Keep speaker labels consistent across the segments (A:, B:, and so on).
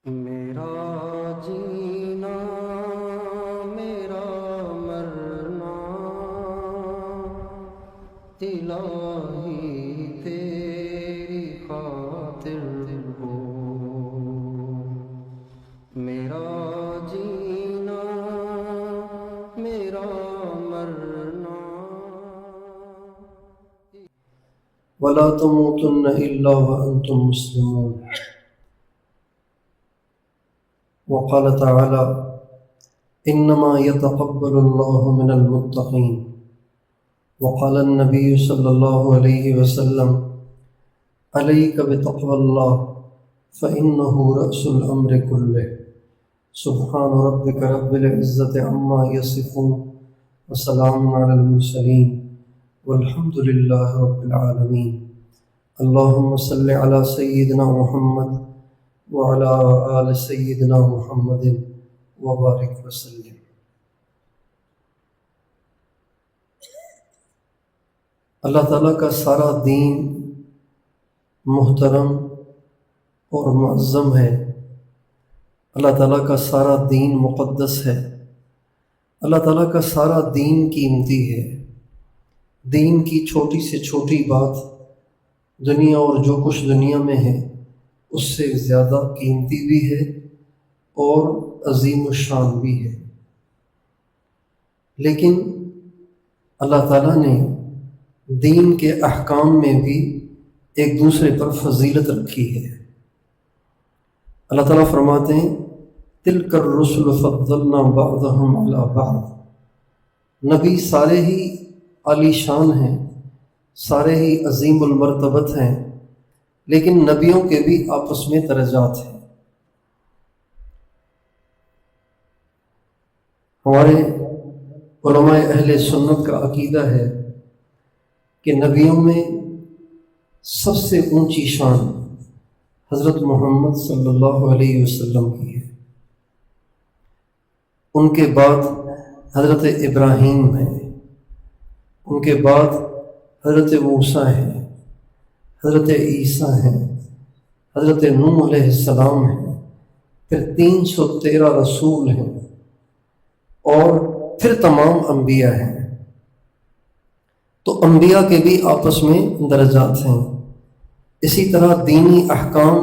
A: میرا جینا میرا مرنا الہی تیری خاطر ہو۔ میرا جینا میرا مرنا
B: وَلَا تَمُوتُنَّ إِلَّا وَأَنْتُمْ مُسْلِمُونَ۔ وقال تعالی انما يتقبل الله من المتقين۔ وقال النبي صلی اللہ علیہ وسلم عليك بتقوى الله فإنه رأس الأمر كله۔ سبحان ربك رب العزة عما يصفون وسلام على المرسلين والحمد لله رب العالمين۔ اللهم صل على سيدنا محمد وعلى آل سيدنا محمد وبارك وسلم۔ اللہ تعالیٰ کا سارا دین محترم اور معظم ہے۔ اللہ تعالیٰ کا سارا دین مقدس ہے۔ اللہ تعالیٰ کا سارا دین قیمتی ہے۔ دین کی چھوٹی سے چھوٹی بات دنیا اور جو کچھ دنیا میں ہے اس سے زیادہ قیمتی بھی ہے اور عظیم الشان بھی ہے، لیکن اللہ تعالیٰ نے دین کے احکام میں بھی ایک دوسرے پر فضیلت رکھی ہے۔ اللہ تعالیٰ فرماتے ہیں تِلْكَ الرُّسُلُ فَضَّلْنَا بَعْضَهُمْ عَلَى بَعْضٍ۔ نبی سارے ہی عالی شان ہیں، سارے ہی عظیم المرتبت ہیں، لیکن نبیوں کے بھی آپس میں درجات ہیں۔ ہمارے علماء اہل سنت کا عقیدہ ہے کہ نبیوں میں سب سے اونچی شان حضرت محمد صلی اللہ علیہ وسلم کی ہے۔ ان کے بعد حضرت ابراہیم ہیں، ان کے بعد حضرت موسیٰ ہیں، حضرت عیسیٰ ہیں، حضرت نوح علیہ السلام ہیں، پھر 313 رسول ہیں اور پھر تمام انبیاء ہیں۔ تو انبیاء کے بھی آپس میں درجات ہیں، اسی طرح دینی احکام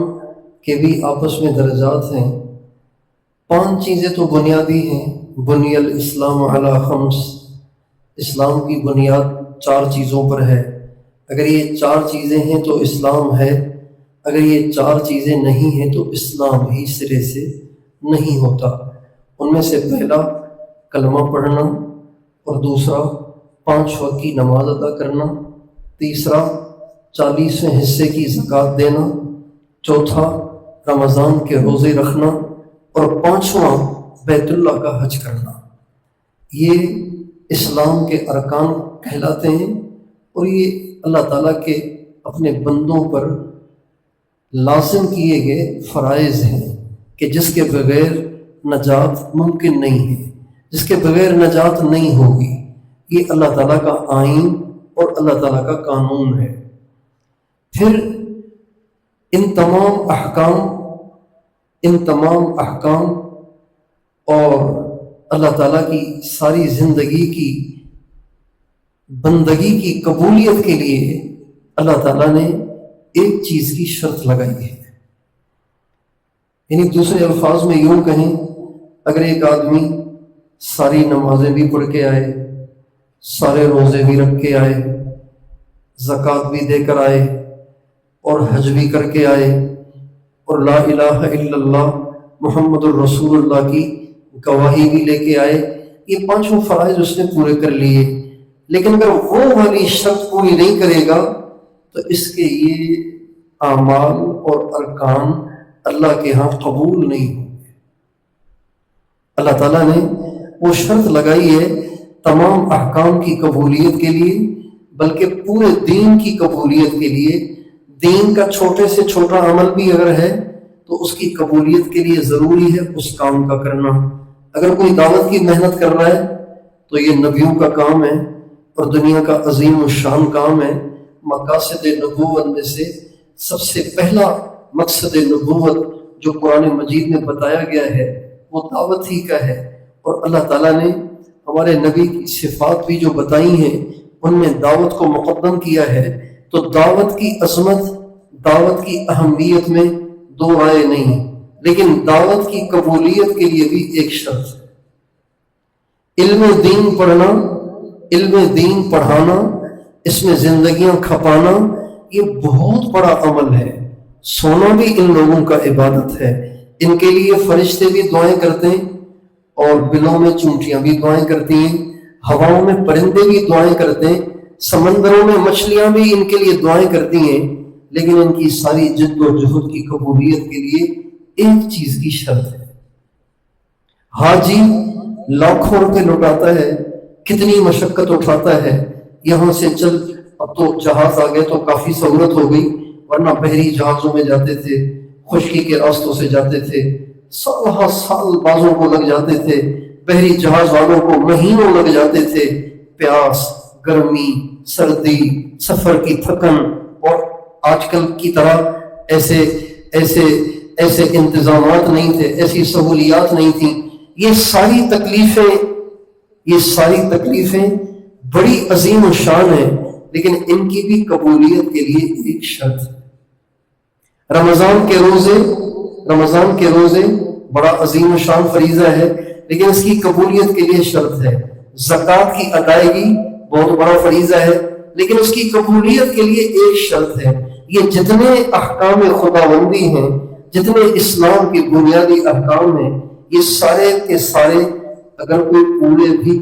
B: کے بھی آپس میں درجات ہیں۔ 5 چیزیں تو بنیادی ہیں۔ بنی الاسلام علی 5، اسلام کی بنیاد 4 چیزوں پر ہے۔ اگر یہ 4 چیزیں ہیں تو اسلام ہے، اگر یہ 4 چیزیں نہیں ہیں تو اسلام ہی سرے سے نہیں ہوتا۔ ان میں سے پہلا کلمہ پڑھنا، اور دوسرا 5 وقت کی نماز ادا کرنا، تیسرا 40ویں حصے کی زکوٰۃ دینا، چوتھا رمضان کے روزے رکھنا، اور 5واں بیت اللہ کا حج کرنا۔ یہ اسلام کے ارکان کہلاتے ہیں، اور یہ اللہ تعالیٰ کے اپنے بندوں پر لازم کیے گئے فرائض ہیں کہ جس کے بغیر نجات ممکن نہیں ہے، جس کے بغیر نجات نہیں ہوگی۔ یہ اللہ تعالیٰ کا آئین اور اللہ تعالیٰ کا قانون ہے۔ پھر ان تمام احکام اور اللہ تعالیٰ کی ساری زندگی کی بندگی کی قبولیت کے لیے اللہ تعالیٰ نے ایک چیز کی شرط لگائی ہے۔ یعنی دوسرے الفاظ میں یوں کہیں، اگر ایک آدمی ساری نمازیں بھی پڑھ کے آئے، سارے روزے بھی رکھ کے آئے، زکوٰۃ بھی دے کر آئے، اور حج بھی کر کے آئے، اور لا الہ الا اللہ محمد الرسول اللہ کی گواہی بھی لے کے آئے، یہ 5 فرائض اس نے پورے کر لیے، لیکن اگر وہ والی شرط پوری نہیں کرے گا تو اس کے یہ اعمال اور ارکان اللہ کے ہاں قبول نہیں ہوں گے۔ اللہ تعالیٰ نے وہ شرط لگائی ہے تمام احکام کی قبولیت کے لیے، بلکہ پورے دین کی قبولیت کے لیے۔ دین کا چھوٹے سے چھوٹا عمل بھی اگر ہے تو اس کی قبولیت کے لیے ضروری ہے اس کام کا کرنا۔ اگر کوئی دعوت کی محنت کر رہا ہے تو یہ نبیوں کا کام ہے اور دنیا کا عظیم الشان کام ہے۔ مقاصد نبوت میں سے سب سے پہلا مقصد نبوت جو قرآن مجید میں بتایا گیا ہے وہ دعوت ہی کا ہے، اور اللہ تعالیٰ نے ہمارے نبی کی صفات بھی جو بتائی ہیں ان میں دعوت کو مقدم کیا ہے۔ تو دعوت کی عظمت، دعوت کی اہمیت میں دو رائے نہیں، لیکن دعوت کی قبولیت کے لیے بھی ایک شرط ہے۔ علم دین پڑھنا، علم دین پڑھانا، اس میں زندگیاں کھپانا، یہ بہت بڑا عمل ہے۔ سونا بھی ان لوگوں کا عبادت ہے، ان کے لیے فرشتے بھی دعائیں کرتے ہیں، اور بلوں میں چونٹیاں بھی دعائیں کرتی ہیں، ہواؤں میں پرندے بھی دعائیں کرتے ہیں، سمندروں میں مچھلیاں بھی ان کے لیے دعائیں کرتی ہیں، لیکن ان کی ساری جد و جہد کی قبولیت کے لیے ایک چیز کی شرط ہے۔ حاجی لاکھوں روپے لوٹاتا ہے، کتنی مشقت اٹھاتا ہے، یہاں سے چل، اب تو جہاز آ گئے تو کافی سہولت ہو گئی، ورنہ بحری جہازوں میں جاتے تھے، خشکی کے راستوں سے جاتے تھے، سال بازوں کو لگ جاتے تھے، بحری جہاز والوں کو مہینوں لگ جاتے تھے، پیاس، گرمی، سردی، سفر کی تھکن، اور آج کل کی طرح ایسے انتظامات نہیں تھے، ایسی سہولیات نہیں تھیں۔ یہ ساری تکلیفیں بڑی عظیم و شان ہیں، لیکن ان کی بھی قبولیت کے لیے ایک شرط ہے۔ رمضان کے روزے بڑا عظیم و شان فریضہ ہے، لیکن اس کی قبولیت کے لیے شرط ہے۔ زکوٰۃ کی ادائیگی بہت بڑا فریضہ ہے، لیکن اس کی قبولیت کے لیے ایک شرط ہے۔ یہ جتنے احکام خداوندی ہیں، جتنے اسلام کے بنیادی احکام ہیں، یہ سارے کے سارے اگر کوئی پورے بھی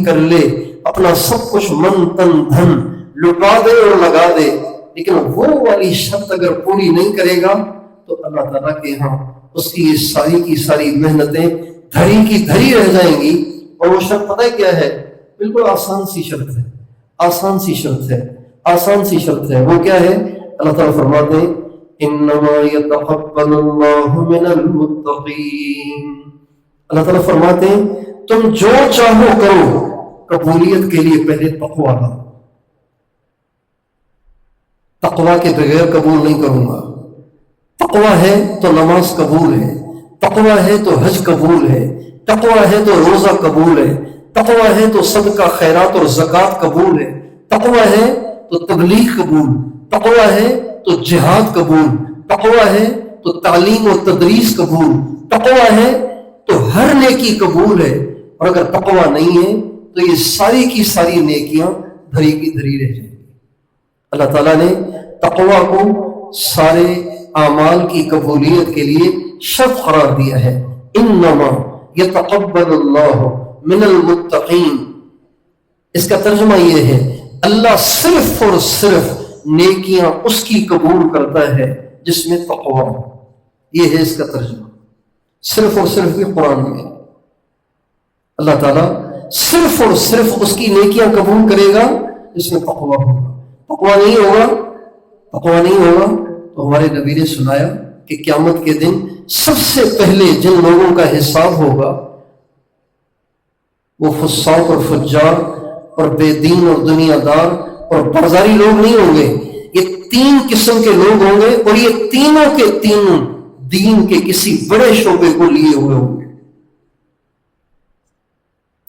B: کر لے، اپنا سب کچھ من تن دھن لٹا دے اور لگا دے، لیکن وہ والی شرط اگر پوری نہیں کرے گا تو اللہ تعالیٰ کے ہاں اس کی یہ ساری کی ساری محنتیں دھری کی دھری رہ جائیں گی۔ اور وہ شرط پتہ ہے کیا ہے؟ بالکل آسان سی شرط ہے۔ وہ کیا ہے؟ اللہ تعالیٰ فرماتے ہیں انما یتقبل اللہ من المتقین۔ اللہ تعالیٰ فرماتے ہیں تم جو چاہو کرو، قبولیت کے لیے پہلے تقویٰ لاؤ۔ تقویٰ کے بغیر قبول نہیں کروں گا۔ تقویٰ ہے تو نماز قبول ہے، تقویٰ ہے تو حج قبول ہے، تقویٰ ہے تو روزہ قبول ہے، تقویٰ ہے تو صدقہ خیرات اور زکوٰۃ قبول ہے، تقویٰ ہے تو تبلیغ قبول، تقویٰ ہے تو جہاد قبول، تقویٰ ہے تو تعلیم و تدریس قبول، تقویٰ ہے تو ہر نیکی قبول ہے۔ اور اگر تقویٰ نہیں ہے تو یہ ساری کی ساری نیکیاں دھری کی دھری رہ جائیں گی۔ اللہ تعالیٰ نے تقویٰ کو سارے اعمال کی قبولیت کے لیے شرط قرار دیا ہے۔ انما یتقبل اللہ من المتقین، اس کا ترجمہ یہ ہے اللہ صرف اور صرف نیکیاں اس کی قبول کرتا ہے جس میں تقویٰ ہو۔ یہ ہے اس کا ترجمہ، صرف اور صرف بھی قرآن میں اللہ تعالیٰ صرف اور صرف اس کی نیکیاں قبول کرے گا جس میں تقویٰ ہوگا۔ تقویٰ نہیں ہوگا تو ہمارے نبی نے سنایا کہ قیامت کے دن سب سے پہلے جن لوگوں کا حساب ہوگا وہ فساق اور فجار اور بے دین اور دنیا دار اور بازاری لوگ نہیں ہوں گے۔ یہ تین قسم کے لوگ ہوں گے، اور یہ تینوں کے تینوں دین کے کسی بڑے شعبے کو لیے ہوئے ہوں گے۔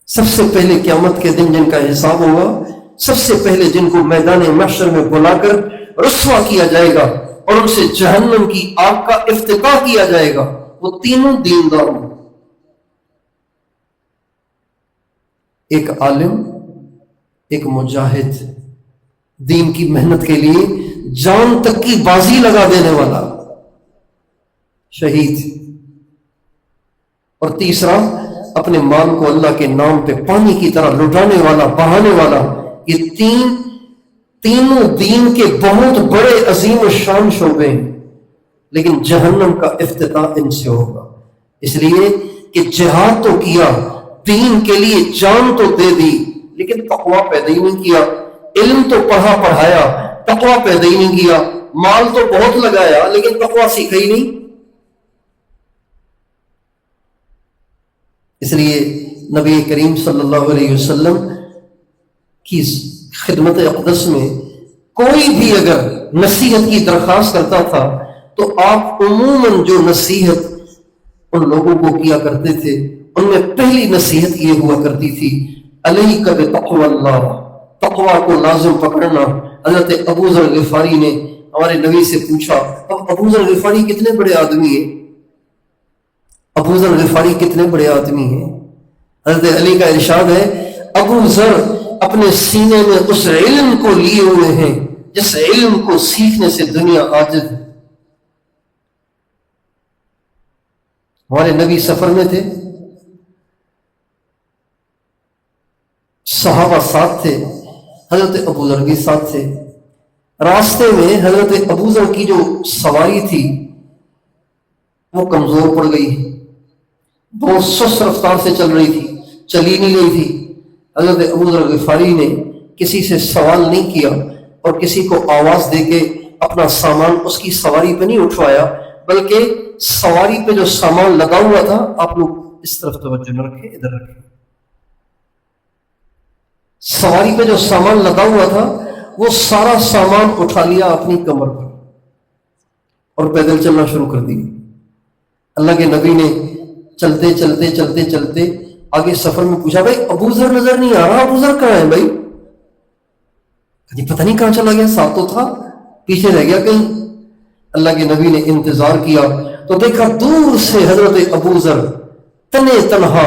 B: سب سے پہلے قیامت کے دن جن کا حساب ہوگا، سب سے پہلے جن کو میدان محشر میں بلا کر رسوا کیا جائے گا اور ان سے جہنم کی آگ کا افتتاح کیا جائے گا، وہ تینوں دیندار ہوں۔ ایک عالم، ایک مجاہد، دین کی محنت کے لیے جان تک کی بازی لگا دینے والا شہید، اور تیسرا اپنے مال کو اللہ کے نام پہ پانی کی طرح لٹانے والا، بہانے والا۔ یہ تینوں دین کے بہت بڑے عظیم و شان شعبے ہیں، لیکن جہنم کا افتتاح ان سے ہوگا، اس لیے کہ جہاد تو کیا، دین کے لیے جان تو دے دی، لیکن تقویٰ پیدا ہی نہیں کیا۔ علم تو پڑھایا، تقویٰ پیدا ہی نہیں کیا۔ مال تو بہت لگایا، لیکن تقویٰ سیکھا ہی نہیں۔ اس لیے نبی کریم صلی اللہ علیہ وسلم کی خدمت اقدس میں کوئی بھی اگر نصیحت کی درخواست کرتا تھا تو آپ عموماً جو نصیحت ان لوگوں کو کیا کرتے تھے ان میں پہلی نصیحت یہ ہوا کرتی تھی علیک بتقوی اللہ، تقوی کو لازم پکڑنا۔ حضرت ابو ذر غفاری نے ہمارے نبی سے پوچھا، اب ابو ذر غفاری کتنے بڑے آدمی ہیں، ابو ذر غفاری کتنے بڑے آدمی ہیں؟ حضرت علی کا ارشاد ہے ابو ذر اپنے سینے میں اس علم کو لیے ہوئے ہیں جس علم کو سیکھنے سے دنیا عاجز ہے۔ ہمارے نبی سفر میں تھے، صحابہ ساتھ تھے، حضرت ابو ذر بھی ساتھ تھے۔ راستے میں حضرت ابو ذر کی جو سواری تھی وہ کمزور پڑ گئی، بہت سست رفتار سے چل رہی تھی، چلی نہیں رہی تھی۔ حضرت ابو ذر غفاری نے کسی سے سوال نہیں کیا اور کسی کو آواز دے کے اپنا سامان اس کی سواری پہ نہیں اٹھوایا، بلکہ سواری پہ جو سامان لگا ہوا تھا، آپ لوگ اس طرف توجہ نہ رکھیں، ادھر رکھیں، سواری پہ جو سامان لگا ہوا تھا وہ سارا سامان اٹھا لیا اپنی کمر پر اور پیدل چلنا شروع کر دیا۔ اللہ کے نبی نے چلتے چلتے چلتے چلتے آگے سفر میں پوچھا، بھائی ابو ذر نظر نہیں آ رہا، ابو ذر کہاں ہے بھائی؟ پتہ نہیں کہاں چلا گیا، ساتھ تو تھا، پیچھے رہ گیا کہیں۔ اللہ کے نبی نے انتظار کیا تو دیکھا دور سے حضرت ابو ذر تنے تنہا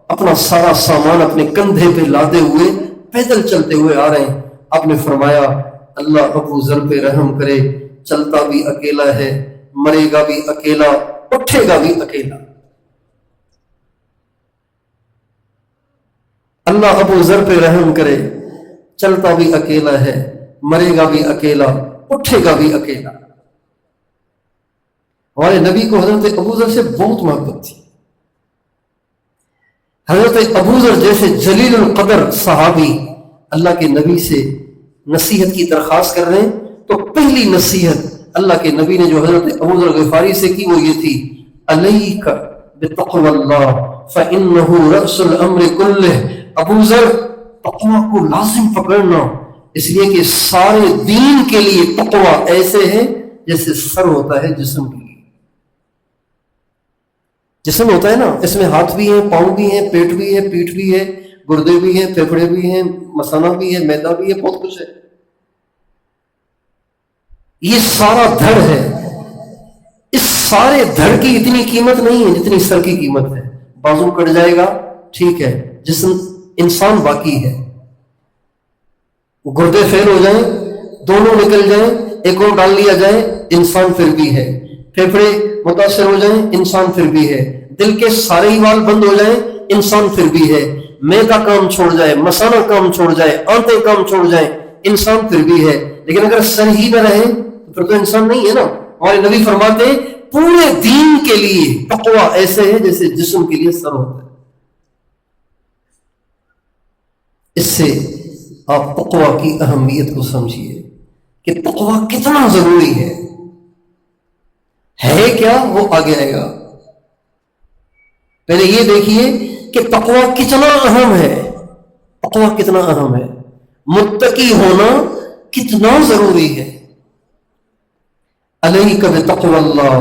B: اپنا سارا سامان اپنے کندھے پہ لادے ہوئے پیدل چلتے ہوئے آ رہے ہیں۔ آپ نے فرمایا اللہ ابو ذر پہ رحم کرے، چلتا بھی اکیلا ہے، مرے گا بھی اکیلا، اٹھے گا بھی اکیلا۔ اللہ ابو ذر پہ رحم کرے، چلتا بھی اکیلا ہے، مرے گا بھی اکیلا، اٹھے گا بھی اکیلا۔ ہمارے نبی کو حضرت ابو ذر سے بہت محبت تھی۔ حضرت ابو ذر جیسے جلیل القدر صحابی اللہ کے نبی سے نصیحت کی درخواست کر رہے ہیں تو پہلی نصیحت اللہ کے نبی نے جو حضرت ابو ذر غفاری سے کی وہ یہ تھی علیک بتقوی اللہ فإنہ رأس الامر کلہ۔ ابو ذر تقوی کو لازم پکڑنا، اس لیے کہ سارے دین کے لیے تقوی ایسے ہے جیسے سر ہوتا ہے جسم کے لیے۔ جسم ہوتا ہے نا، اس میں ہاتھ بھی ہیں، پاؤں بھی ہیں، پیٹ بھی ہے، پیٹھ بھی ہے، گردے بھی ہیں، پھیپھڑے بھی ہیں، مثانہ بھی ہے، میدا بھی ہے، بہت کچھ ہے۔ یہ سارا دھڑ ہے، اس سارے دھڑ کی اتنی قیمت نہیں ہے جتنی سر کی قیمت ہے۔ بازو کٹ جائے گا ٹھیک ہے، جسم انسان باقی ہے۔ گردے فیل ہو جائیں، دونوں نکل جائیں، ایک اور ڈال لیا جائے، انسان پھر بھی ہے۔ پھیپھڑے متاثر ہو جائیں، انسان پھر بھی ہے۔ دل کے سارے ہی وال بند ہو جائیں، انسان پھر بھی ہے۔ میدا کام چھوڑ جائے، مثانہ کام چھوڑ جائے، آنتیں کام چھوڑ جائیں، انسان پھر بھی ہے۔ لیکن اگر سر ہی نہ رہے تو پھر تو انسان نہیں ہے نا۔ ہمارے نبی فرماتے ہیں پورے دین کے لیے تقوی ایسے ہے جیسے جسم کے لیے سر ہوتا ہے۔ اس سے آپ تقوی کی اہمیت کو سمجھیے کہ تقوی کتنا ضروری ہے کیا وہ آگے آئے گا۔ پہلے یہ دیکھیے کہ تقوی کتنا اہم ہے، تقوی کتنا اہم ہے، متقی ہونا کتنا ضروری ہے۔ علیک بتقوی اللہ،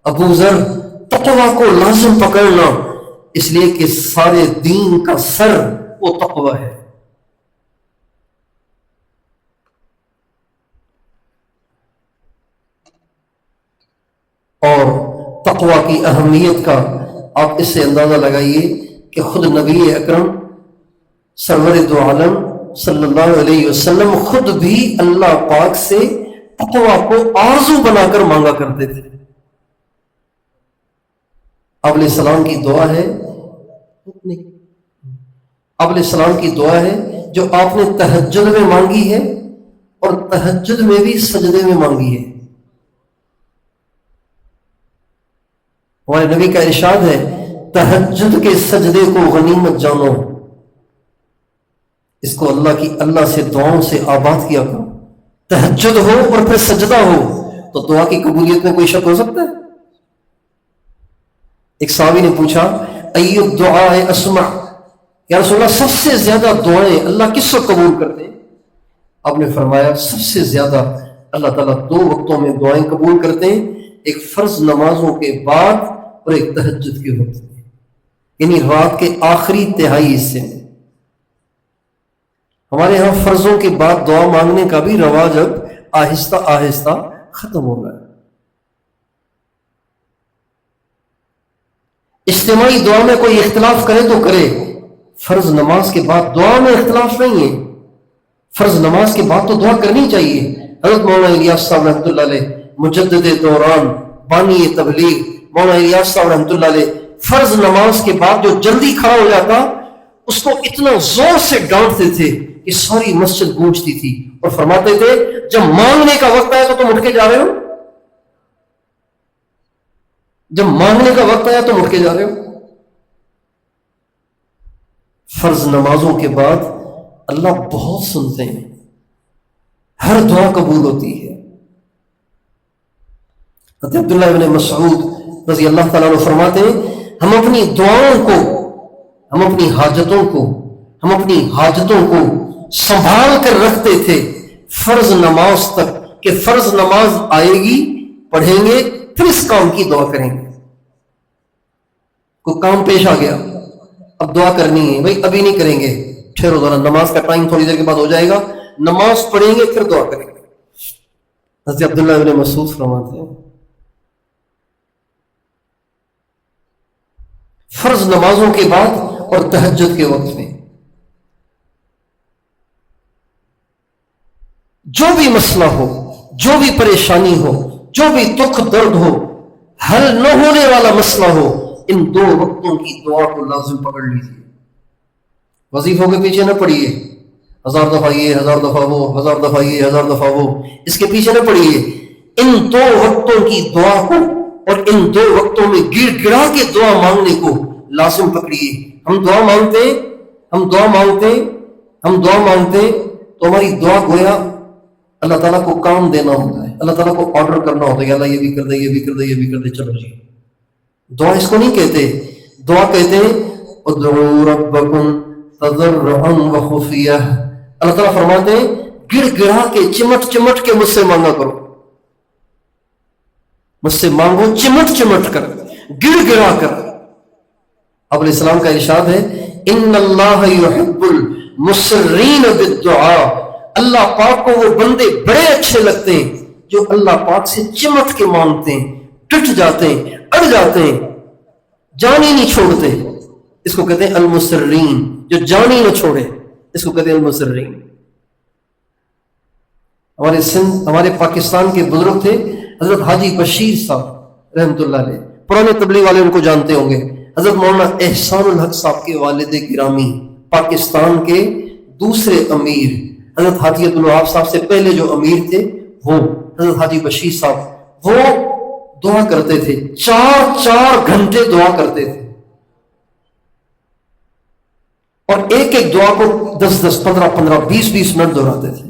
B: ابو ذر تقوی کو لازم پکڑنا، اس لیے کہ سارے دین کا سر وہ تقوی ہے۔ اور تقوی کی اہمیت کا آپ اس سے اندازہ لگائیے کہ خود نبی اکرم سرور دو عالم صلی اللہ علیہ وسلم خود بھی اللہ پاک سے تقوی کو آرزو بنا کر مانگا کرتے تھے۔ آپ علیہ السلام کی دعا ہے، آپ علیہ السلام کی دعا ہے جو آپ نے تہجد میں مانگی ہے اور تہجد میں بھی سجدے میں مانگی ہے۔ ہمارے نبی کا ارشاد ہے تہجد کے سجدے کو غنیمت جانو، اس کو اللہ سے دعاؤں سے آباد کیا کرو۔ تہجد ہو اور پھر سجدہ ہو تو دعا کی قبولیت میں کوئی شک ہو سکتا ہے؟ ایک صحابی نے پوچھا ای الدعاء اسمع، یا رسول اللہ سب سے زیادہ دعائیں اللہ کس کو قبول کرتے ہیں؟ آپ نے فرمایا سب سے زیادہ اللہ تعالیٰ 2 وقتوں میں دعائیں قبول کرتے ہیں، ایک فرض نمازوں کے بعد اور ایک تہجد کے وقت میں، یعنی رات کے آخری تہائی حصے میں۔ ہمارے ہاں فرضوں کے بعد دعا مانگنے کا بھی رواج اب آہستہ آہستہ ختم ہو رہا ہے۔ اجتماعی دعا میں کوئی اختلاف کرے تو کرے، فرض نماز کے بعد دعا میں اختلاف نہیں ہے۔ فرض نماز کے بعد تو دعا کرنی چاہیے۔ حضرت مولانا الیاس صاحب رحمۃ اللہ علیہ مجدد دوران، بانی تبلیغ مولانا الیاس صاحب رحمۃ اللہ علیہ، فرض نماز کے بعد جو جلدی کھڑا ہو جاتا اس کو اتنا زور سے ڈانٹتے تھے کہ ساری مسجد گونجتی تھی، اور فرماتے تھے جب مانگنے کا وقت آیا تو تم اٹھ کے جا رہے ہو، جب مانگنے کا وقت آیا تم اٹھ کے جا رہے ہو۔ فرض نمازوں کے بعد اللہ بہت سنتے ہیں، ہر دعا قبول ہوتی ہے۔ حضرت عبداللہ ابن مسعود رضی اللہ تعالیٰ عنہ فرماتے ہیں ہم اپنی دعاؤں کو، ہم اپنی حاجتوں کو سنبھال کر رکھتے تھے فرض نماز تک، کہ فرض نماز آئے گی، پڑھیں گے، پھر اس کام کی دعا کریں گے۔ کوئی کام پیش آ گیا، اب دعا کرنی ہے، بھائی ابھی نہیں کریں گے، ٹھہرو ذرا، نماز کا ٹائم تھوڑی دیر کے بعد ہو جائے گا، نماز پڑھیں گے پھر دعا کریں گے۔ حضرت عبداللہ ابن مسعود فرماتے ہیں فرض نمازوں کے بعد اور تہجد کے وقت میں جو بھی مسئلہ ہو، جو بھی پریشانی ہو، جو بھی دکھ درد ہو، حل نہ ہونے والا مسئلہ ہو، ان 2 وقتوں کی دعا کو لازم پکڑ لیجیے۔ وظیفوں کے پیچھے نہ پڑیے، 1000 دفعہ یہ، 1000 دفعہ وہ، 1000 دفعہ یہ، 1000 دفعہ وہ، اس کے پیچھے نہ پڑیے۔ ان 2 وقتوں کی دعا کو اور ان 2 وقتوں میں گڑ گڑا کے دعا مانگنے کو لازم پکڑیے۔ ہم دعا مانگتے تو ہماری دعا گویا اللہ تعالیٰ کو کام دینا ہوتا ہے، اللہ تعالیٰ کو آرڈر کرنا ہوتا ہے کہ اللہ یہ بھی کر دے، یہ بھی کر دے، یہ بھی کر دے، چلو جی۔ دعا اس کو نہیں کہتے، دعا کہتے ہیں ادعوا ربکم تضرعا وخفیہ۔ اللہ تعالیٰ فرماتے ہیں گڑ گڑا کے، چمٹ چمٹ کے مجھ سے مانگا کرو، مجھ سے مانگو چمٹ چمٹ کر، گڑ گڑا کر۔ اب علیہ السلام کا ارشاد ہے ان اللہ یحب المسرین بالدعاء، اللہ پاک کو وہ بندے بڑے اچھے لگتے ہیں جو اللہ پاک سے چمٹ کے مانگتے ہیں، ٹٹ جاتے ہیں، اڑ جاتے ہیں، جان ہی نہیں چھوڑتے۔ اس کو کہتے ہیں المسرین، جو جان ہی نہ چھوڑے، اس کو کہتے ہیں المسرین۔ ہمارے پاکستان کے بزرگ تھے حضرت حاجی بشیر صاحب رحمۃ اللہ علیہ، پرانے تبلیغ والے ان کو جانتے ہوں گے۔ حضرت مولانا احسان الحق صاحب کے والد گرامی، پاکستان کے دوسرے امیر، حضرت حاجی عبدالوہاب صاحب سے پہلے جو امیر تھے وہ حضرت حاجی بشیر صاحب، وہ دعا کرتے تھے، 4 گھنٹے دعا کرتے تھے، اور ایک ایک دعا کو 10 15 20 منٹ دہراتے تھے۔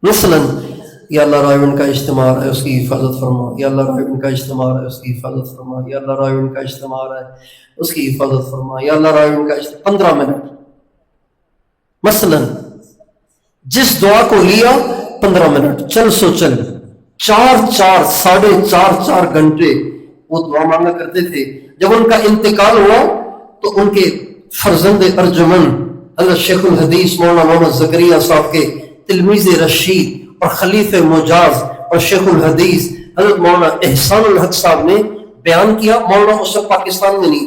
B: مثلا یا اللہ رائے کا اجتماع ہے، اس کی حفاظت فرما، یا اللہ رائے کا اجتماع ہے، اس کی حفاظت فرما، یا اللہ رائے کا اجتماع ہے، اس کی حفاظت فرما، یا اللہ رائے کا اجتماع، 15 منٹ۔ مثلا جس دعا کو لیا 15 منٹ، چل 4.5 گھنٹے وہ دعا مانگا کرتے تھے۔ جب ان کا انتقال ہوا تو ان کے فرزند ارجمن حضرت شیخ الحدیث مولانا محمد زکریا صاحب کے تلمیذ رشید اور خلیفہ مجاز اور شیخ الحدیث حضرت مولانا احسان الحق صاحب نے بیان کیا۔ مولانا اس وقت پاکستان میں نہیں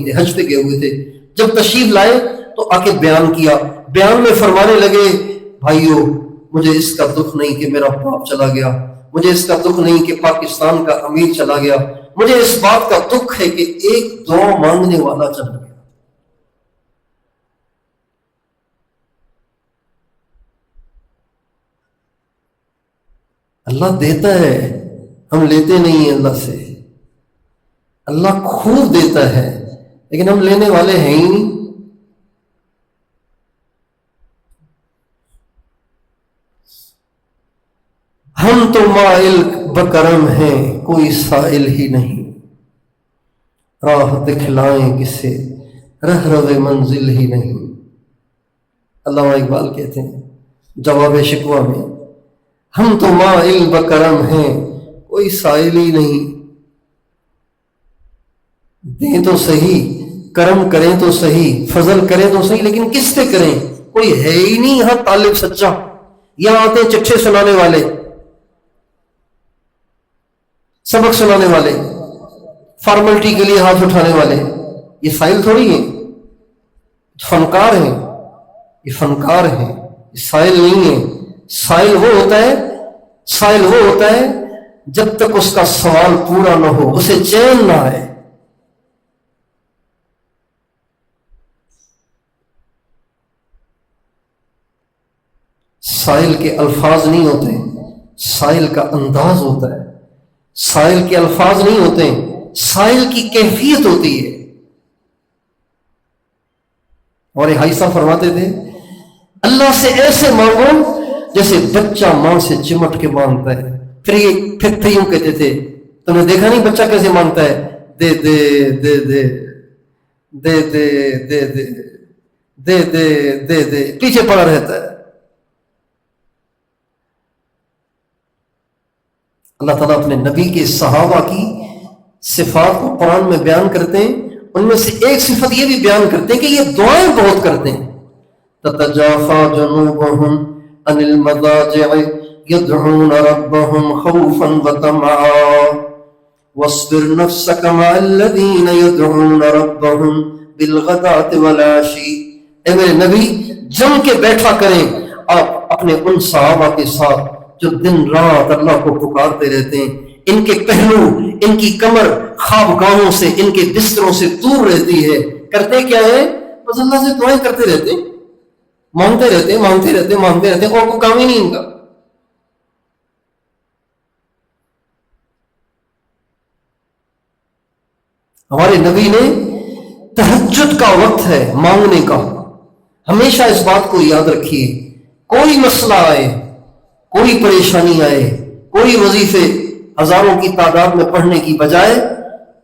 B: تھے، حج پہ گئے ہوئے تھے۔ جب تشریف لائے تو آ کے بیان کیا، بیان میں فرمانے لگے بھائیو، مجھے اس کا دکھ نہیں کہ میرا باپ چلا گیا، مجھے اس کا دکھ نہیں کہ پاکستان کا امیر چلا گیا، مجھے اس بات کا دکھ ہے کہ ایک دعا مانگنے والا چلا گیا۔ اللہ دیتا ہے، ہم لیتے نہیں ہیں اللہ سے۔ اللہ خوب دیتا ہے لیکن ہم لینے والے ہیں ہی نہیں۔ ہم تو مائل بکرم ہیں، کوئی سائل ہی نہیں، راہ دکھلائیں کسے رہ منزل ہی نہیں. علامہ اقبال کہتے ہیں جواب شکوہ میں، ہم تو مائل بکرم ہیں کوئی سائل ہی نہیں. دیں تو صحیح، کرم کریں تو صحیح، فضل کریں تو صحیح، لیکن کس سے کریں؟ کوئی ہے ہی نہیں یہاں طالب سچا. یہاں آتے ہیں چٹھے سنانے والے، سبق سنانے والے، فارملٹی کے لیے ہاتھ اٹھانے والے. یہ سائل تھوڑی ہیں، فنکار ہیں. یہ فنکار ہیں، یہ سائل نہیں ہے. سائل وہ ہوتا ہے جب تک اس کا سوال پورا نہ ہو، اسے چین نہ آئے. سائل کے الفاظ نہیں ہوتے، سائل کا انداز ہوتا ہے. سائل کے الفاظ نہیں ہوتے، سائل کی کیفیت ہوتی ہے. اور یہ صاحب فرماتے تھے اللہ سے ایسے مانگو جیسے بچہ ماں سے چمٹ کے مانگتا ہے. پھر یوں کہتے تھے، تم نے دیکھا نہیں بچہ کیسے مانگتا ہے؟ دے دے دے دے دے دے دے دے دے دے دے دے، پیچھے پڑا رہتا ہے. اللہ تعالیٰ اپنے نبی کے صحابہ کی صفات کو قرآن میں بیان کرتے ہیں. ان میں سے ایک صفت یہ بھی بیان کرتے ہیں کہ یہ دعائیں بہت کرتے ہیں. تتجافى جنوبهم عن المضاجع يدعون ربهم خوفا وطمعا واصبر نفسك مع الذين يدعون ربهم بالغداة والعشي. اے میرے نبی جم کے بیٹھا کریں آپ اپنے ان صحابہ کے ساتھ جو دن رات اللہ کو پکارتے رہتے ہیں. ان کے پہلو، ان کی کمر خوابگاہوں سے، ان کے بستروں سے دور رہتی ہے. کرتے کیا ہے؟ بس اللہ سے دعائیں کرتے رہتے ہیں، مانگتے رہتے اور کوئی کام ہی نہیں ان کا. ہمارے نبی نے تہجد کا وقت ہے مانگنے کا. ہمیشہ اس بات کو یاد رکھیے، کوئی مسئلہ آئے، کوئی پریشانی آئے، کوئی وظیفے ہزاروں کی تعداد میں پڑھنے کی بجائے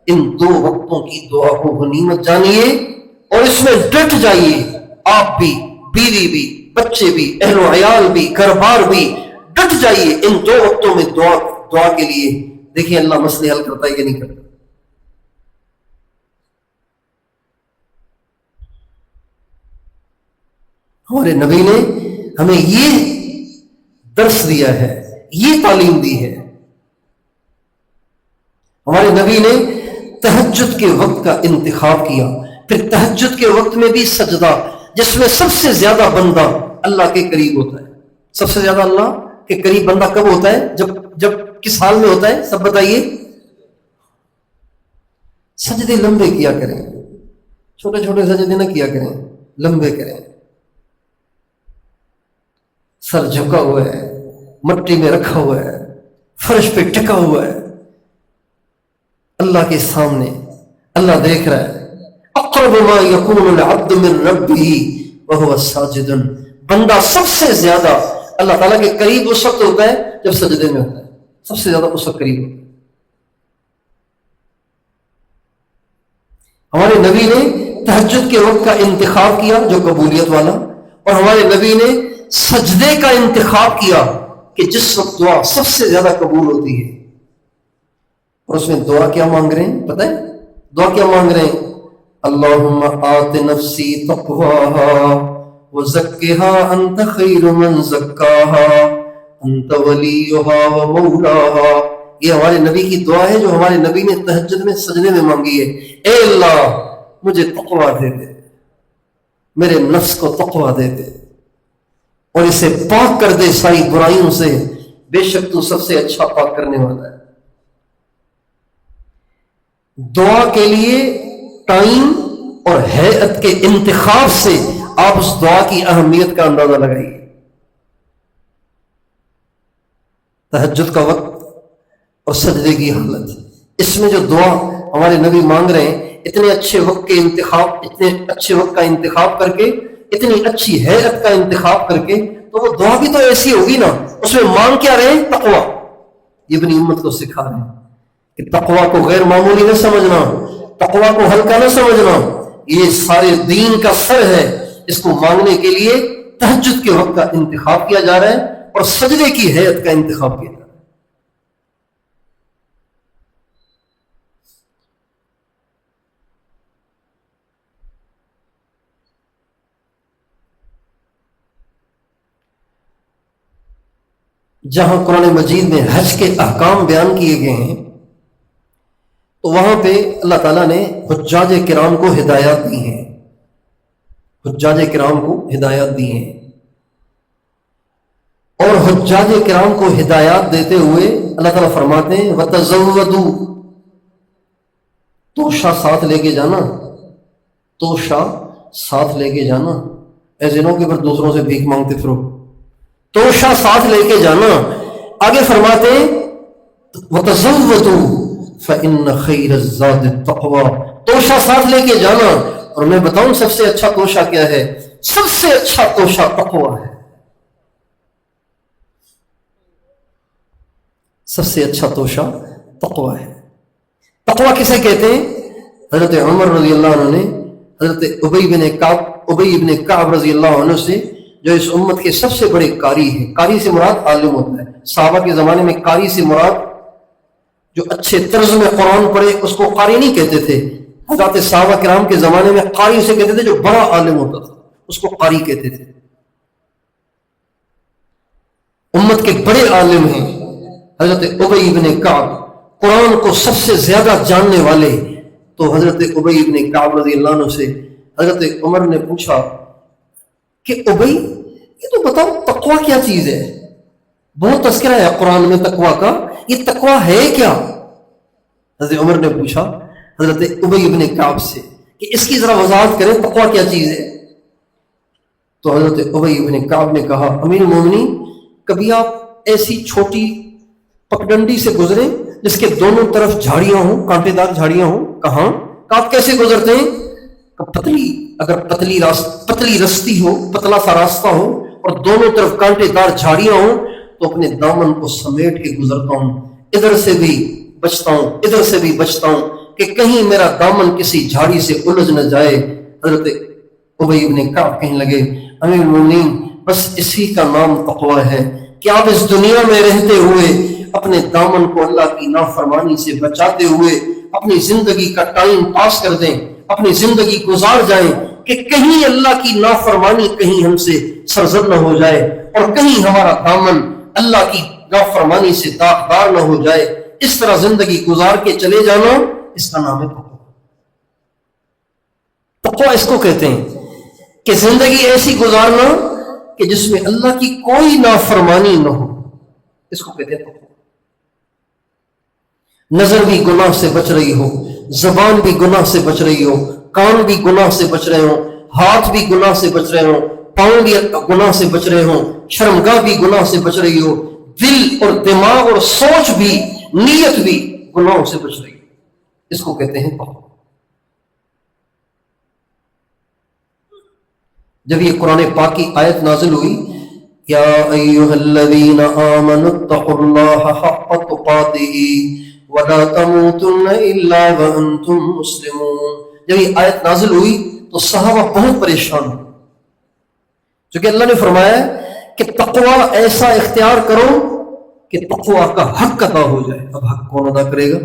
B: ان 2 وقتوں کی دعا کو غنیمت جانیے اور اس میں ڈٹ جائیے. آپ بھی، بیوی بھی، بچے بھی، اہل و عیال بھی، گھر بار بھی، ڈٹ جائیے ان 2 وقتوں میں دعا کے لیے. دیکھیں اللہ مسئلے حل کرتا ہے کہ نہیں کرتا. ہمارے نبی نے ہمیں یہ درس دیا ہے، یہ تعلیم دی ہے. ہمارے نبی نے تہجد کے وقت کا انتخاب کیا. پھر تہجد کے وقت میں بھی سجدہ، جس میں سب سے زیادہ بندہ اللہ کے قریب ہوتا ہے. سب سے زیادہ اللہ کے قریب بندہ کب ہوتا ہے؟ جب کس حال میں ہوتا ہے؟ سب بتائیے. سجدے لمبے کیا کریں، چھوٹے چھوٹے سجدے نہ کیا کریں، لمبے کریں. سر جھکا ہوا ہے، مٹی میں رکھا ہوا ہے، فرش پہ ٹکا ہوا ہے، اللہ کے سامنے. اللہ دیکھ رہا ہے. اقرب ما يكون العبد من ربه وهو ساجد. بندہ سب سے زیادہ اللہ تعالیٰ کے قریب اس وقت ہوتا ہے جب سجدے میں ہوتا ہے. سب سے زیادہ اس وقت قریب ہوتا ہے. ہمارے نبی نے تہجد کے وقت کا انتخاب کیا جو قبولیت والا، اور ہمارے نبی نے سجدے کا انتخاب کیا کہ جس وقت دعا سب سے زیادہ قبول ہوتی ہے. اور اس میں دعا کیا مانگ رہے ہیں پتہ ہے؟ دعا کیا مانگ رہے ہیں؟ اللہم آت نفسی تقواہا وزکہا انت خیر من زکاہا انت ولیہا ومولاہا. یہ ہمارے نبی کی دعا ہے جو ہمارے نبی نے تہجد میں سجدے میں مانگی ہے. اے اللہ مجھے تقویٰ دے دے، میرے نفس کو تقویٰ دے دے اور اسے پاک کر دے ساری برائیوں سے، بے شک تو سب سے اچھا پاک کرنے والا ہے. دعا کے لیے ٹائم اور ہیئت کے انتخاب سے آپ اس دعا کی اہمیت کا اندازہ لگائیے. تہجد کا وقت اور سجدے کی حالت، اس میں جو دعا ہمارے نبی مانگ رہے ہیں، اتنے اچھے وقت کا انتخاب کر کے، اتنی اچھی ہیئت کا انتخاب کر کے، تو وہ دعا بھی تو ایسی ہوگی نا. اس میں مانگ کیا رہے؟ تقویٰ. یہ اپنی امت کو سکھا رہے ہیں کہ تقویٰ کو غیر معمولی نہ سمجھنا، تقویٰ کو ہلکا نہ سمجھنا. یہ سارے دین کا سر ہے، اس کو مانگنے کے لیے تہجد کے وقت کا انتخاب کیا جا رہا ہے اور سجدے کی ہیئت کا انتخاب کیا جا رہا ہے۔ جہاں قرآن مجید میں حج کے احکام بیان کیے گئے ہیں تو وہاں پہ اللہ تعالیٰ نے حجاج کرام کو ہدایات دی ہیں، حجاج کرام کو ہدایات دی ہیں، اور حجاج کرام کو ہدایات دیتے ہوئے اللہ تعالیٰ فرماتے ہیں وَتَزَوَّدُوا، توشہ ساتھ لے کے جانا، توشہ ساتھ لے کے جانا، ایسے نہ کہ پھر دوسروں سے بھیک مانگتے پھرو، توشہ ساتھ لے کے جانا۔ آگے فرماتے ہیں وَتَزَوَّدُوا فَإِنَّ خَيْرَ الزَّادِ التَّقْوَىٰ، توشہ ساتھ لے کے جانا، اور میں بتاؤں سب سے اچھا توشہ کیا ہے؟ سب سے اچھا توشہ تقویٰ ہے، سب سے اچھا توشہ تقویٰ ہے۔ تقویٰ کسے کہتے ہیں؟ حضرت عمر رضی اللہ عنہ نے حضرت ابی بن کعب رضی اللہ عنہ سے، جو اس امت کے سب سے بڑے قاری ہیں، قاری سے مراد عالم ہوتا ہے، صحابہ کے زمانے میں قاری سے مراد جو اچھے طرز میں قرآن پڑھے اس کو قاری نہیں کہتے تھے، حضرت صحابہ کرام کے زمانے میں قاری اسے کہتے تھے جو بڑا عالم ہوتا تھا، اس کو قاری کہتے تھے۔ امت کے بڑے عالم ہیں حضرت ابی بن کعب، قرآن کو سب سے زیادہ جاننے والے۔ تو حضرت ابی بن کعب رضی اللہ عنہ سے حضرت عمر نے پوچھا کہ ابی، یہ تو بتاؤ تقویٰ کیا چیز ہے؟ بہت تذکرہ ہے قرآن میں تقویٰ کا، یہ تقویٰ ہے کیا؟ حضرت عمر نے پوچھا حضرت ابی بن کعب سے کہ اس کی ذرا وضاحت کریں، تقویٰ کیا چیز ہے؟ تو حضرت ابی بن کعب نے کہا امیر المومنین، کبھی آپ ایسی چھوٹی پگڈنڈی سے گزرے جس کے دونوں طرف جھاڑیاں ہوں، کانٹے دار جھاڑیاں ہوں، کہاں آپ کیسے گزرتے ہیں؟ پتلی، اگر پتلی رستی ہو، پتلا سا راستہ ہو اور دونوں طرف کانٹے دار جھاڑیاں ہوں تو اپنے دامن کو سمیٹ کے گزرتا ہوں، ادھر سے بھی بچتا ہوں ادھر سے بھی بچتا ہوں کہ کہیں میرا دامن کسی جھاڑی سے الجھ نہ جائے۔ حضرت ابی بن کعب کہنے لگے امیر المومنین، بس اسی کا نام تقویٰ ہے کہ آپ اس دنیا میں رہتے ہوئے اپنے دامن کو اللہ کی نافرمانی سے بچاتے ہوئے اپنی زندگی کا ٹائم پاس کر دیں، اپنی زندگی گزار جائیں کہ کہیں اللہ کی نافرمانی کہیں ہم سے سرزد نہ ہو جائے اور کہیں ہمارا دامن اللہ کی نافرمانی سے داغدار نہ ہو جائے۔ اس طرح زندگی گزار کے چلے جانا، اس کا نام ہے تقویٰ۔ تقویٰ اس کو کہتے ہیں کہ زندگی ایسی گزارنا کہ جس میں اللہ کی کوئی نافرمانی نہ ہو، اس کو کہتے ہیں تقویٰ۔ نظر بھی گناہ سے بچ رہی ہو، زبان بھی گناہ سے بچ رہی ہو، کان بھی گناہ سے بچ رہے ہوں، ہاتھ بھی گناہ سے بچ رہے ہوں، پاؤں بھی گناہ سے بچ رہے ہوں، شرمگاہ بھی گناہ سے بچ رہی ہو، دل اور دماغ اور سوچ بھی، نیت بھی گناہوں سے بچ رہی ہو، اس کو کہتے ہیں تقویٰ۔ جب یہ قرآن پاک کی آیت نازل ہوئی یا ایھا الذین آمنوا اتقوا اللہ حق تقاتہ ولا تموتن الا وانتم مسلمون، جب یہ آیت نازل ہوئی تو صحابہ بہت پریشان ہوئے، چونکہ اللہ نے فرمایا کہ تقویٰ ایسا اختیار کرو کہ تقویٰ کا حق ادا ہو جائے۔ اب حق کون ادا کرے گا؟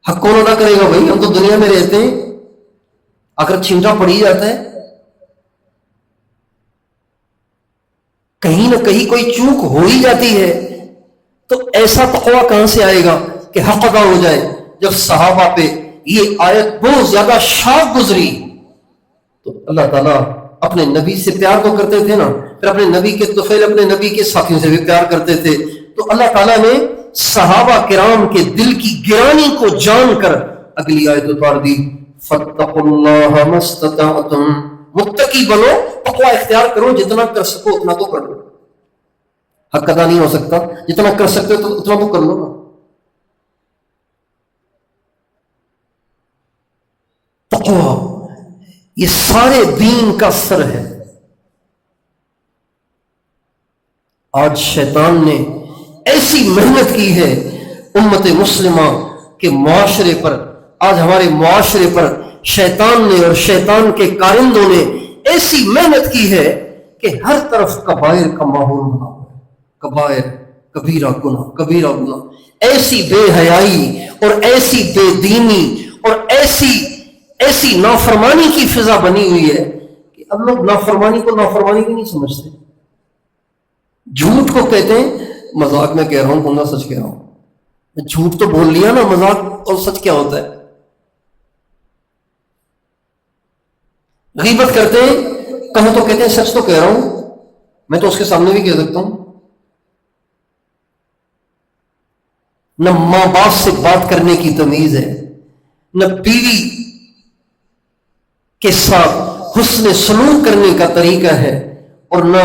B: حق کون ادا کرے گا؟ بھائی ہم تو دنیا میں رہتے ہیں، اگر چھینٹا پڑ ہی جاتا ہے، کہیں نہ کہیں کوئی چوک ہو ہی جاتی ہے، تو ایسا تقویٰ کہاں سے آئے گا کہ حق ادا ہو جائے؟ جب صحابہ پہ یہ آیت بہت زیادہ شاق گزری تو اللہ تعالیٰ اپنے نبی سے پیار تو کرتے تھے نا، پھر اپنے نبی کے طفیل اپنے نبی کے ساتھیوں سے بھی پیار کرتے تھے، تو اللہ تعالیٰ نے صحابہ کرام کے دل کی گرانی کو جان کر اگلی آیت اتار دی فَاتَّقُوا اللَّهَ مَا اسْتَطَعْتُمْ، متقی بنو، تقویٰ اختیار کرو، جتنا کر سکو اتنا تو کر لو۔ حق ادا نہیں ہو سکتا، جتنا کر سکتے تو اتنا تو کر لو نا۔ تقویٰ یہ سارے دین کا سر ہے۔ آج شیطان نے ایسی محنت کی ہے امت مسلمہ کے معاشرے پر، آج ہمارے معاشرے پر شیطان نے اور شیطان کے کارندوں نے ایسی محنت کی ہے کہ ہر طرف کبائر کا ماحول بنا ہوا ہے. کبائر، کبیرہ گناہ، ایسی بے حیائی اور ایسی بے دینی اور ایسی نافرمانی کی فضا بنی ہوئی ہے کہ اب لوگ نافرمانی کو نافرمانی بھی نہیں سمجھتے. جھوٹ کو کہتے ہیں مذاق میں کہہ رہا ہوں، بندہ سچ کہہ رہا ہوں. جھوٹ تو بول لیا نا، مذاق اور سچ کیا ہوتا ہے؟ غیبت کرتے ہیں، کہو تو کہتے ہیں سچ تو کہہ رہا ہوں، میں تو اس کے سامنے بھی کہہ سکتا ہوں. نہ ماں باپ سے بات کرنے کی تمیز ہے، نہ بیوی کے ساتھ حسن سلوک کرنے کا طریقہ ہے، اور نہ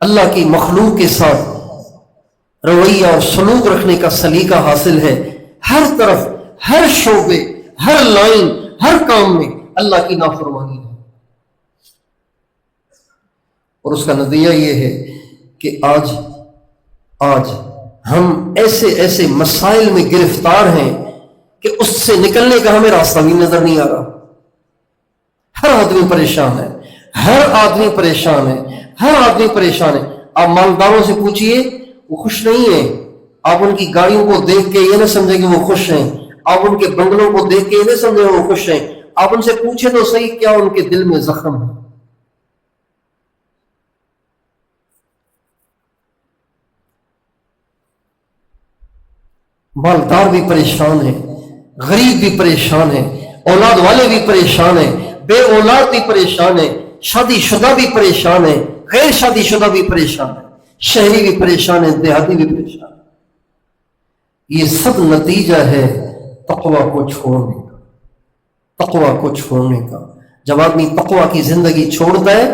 B: اللہ کی مخلوق کے ساتھ رویہ اور سلوک رکھنے کا سلیقہ حاصل ہے. ہر طرف، ہر شعبے، ہر لائن، ہر کام میں اللہ کی نافرمانی ہے. اور اس کا نتیجہ یہ ہے کہ آج ہم ایسے مسائل میں گرفتار ہیں کہ اس سے نکلنے کا ہمیں راستہ بھی نظر نہیں آ رہا. ہر آدمی پریشان ہے، ہر آدمی پریشان ہے. آپ مالداروں سے پوچھئے، وہ خوش نہیں ہیں. آپ ان کی گاڑیوں کو دیکھ کے یہ نہ سمجھیں کہ وہ خوش ہیں. آپ ان کے بنگلوں کو دیکھ کے یہ نہ سمجھیں وہ خوش ہیں. آپ ان سے پوچھیں تو صحیح کیا ان کے دل میں زخم ہے. مالدار بھی پریشان ہیں، غریب بھی پریشان ہیں، اولاد والے بھی پریشان ہیں، بے اولاد بھی پریشان ہیں، شادی شدہ بھی پریشان ہیں، غیر شادی شدہ بھی پریشان ہیں، شہری بھی پریشان ہیں، دیہاتی بھی پریشان ہیں. یہ سب نتیجہ ہے تقوی کو چھوڑنے کا. جب آدمی تقوی کی زندگی چھوڑتا ہے،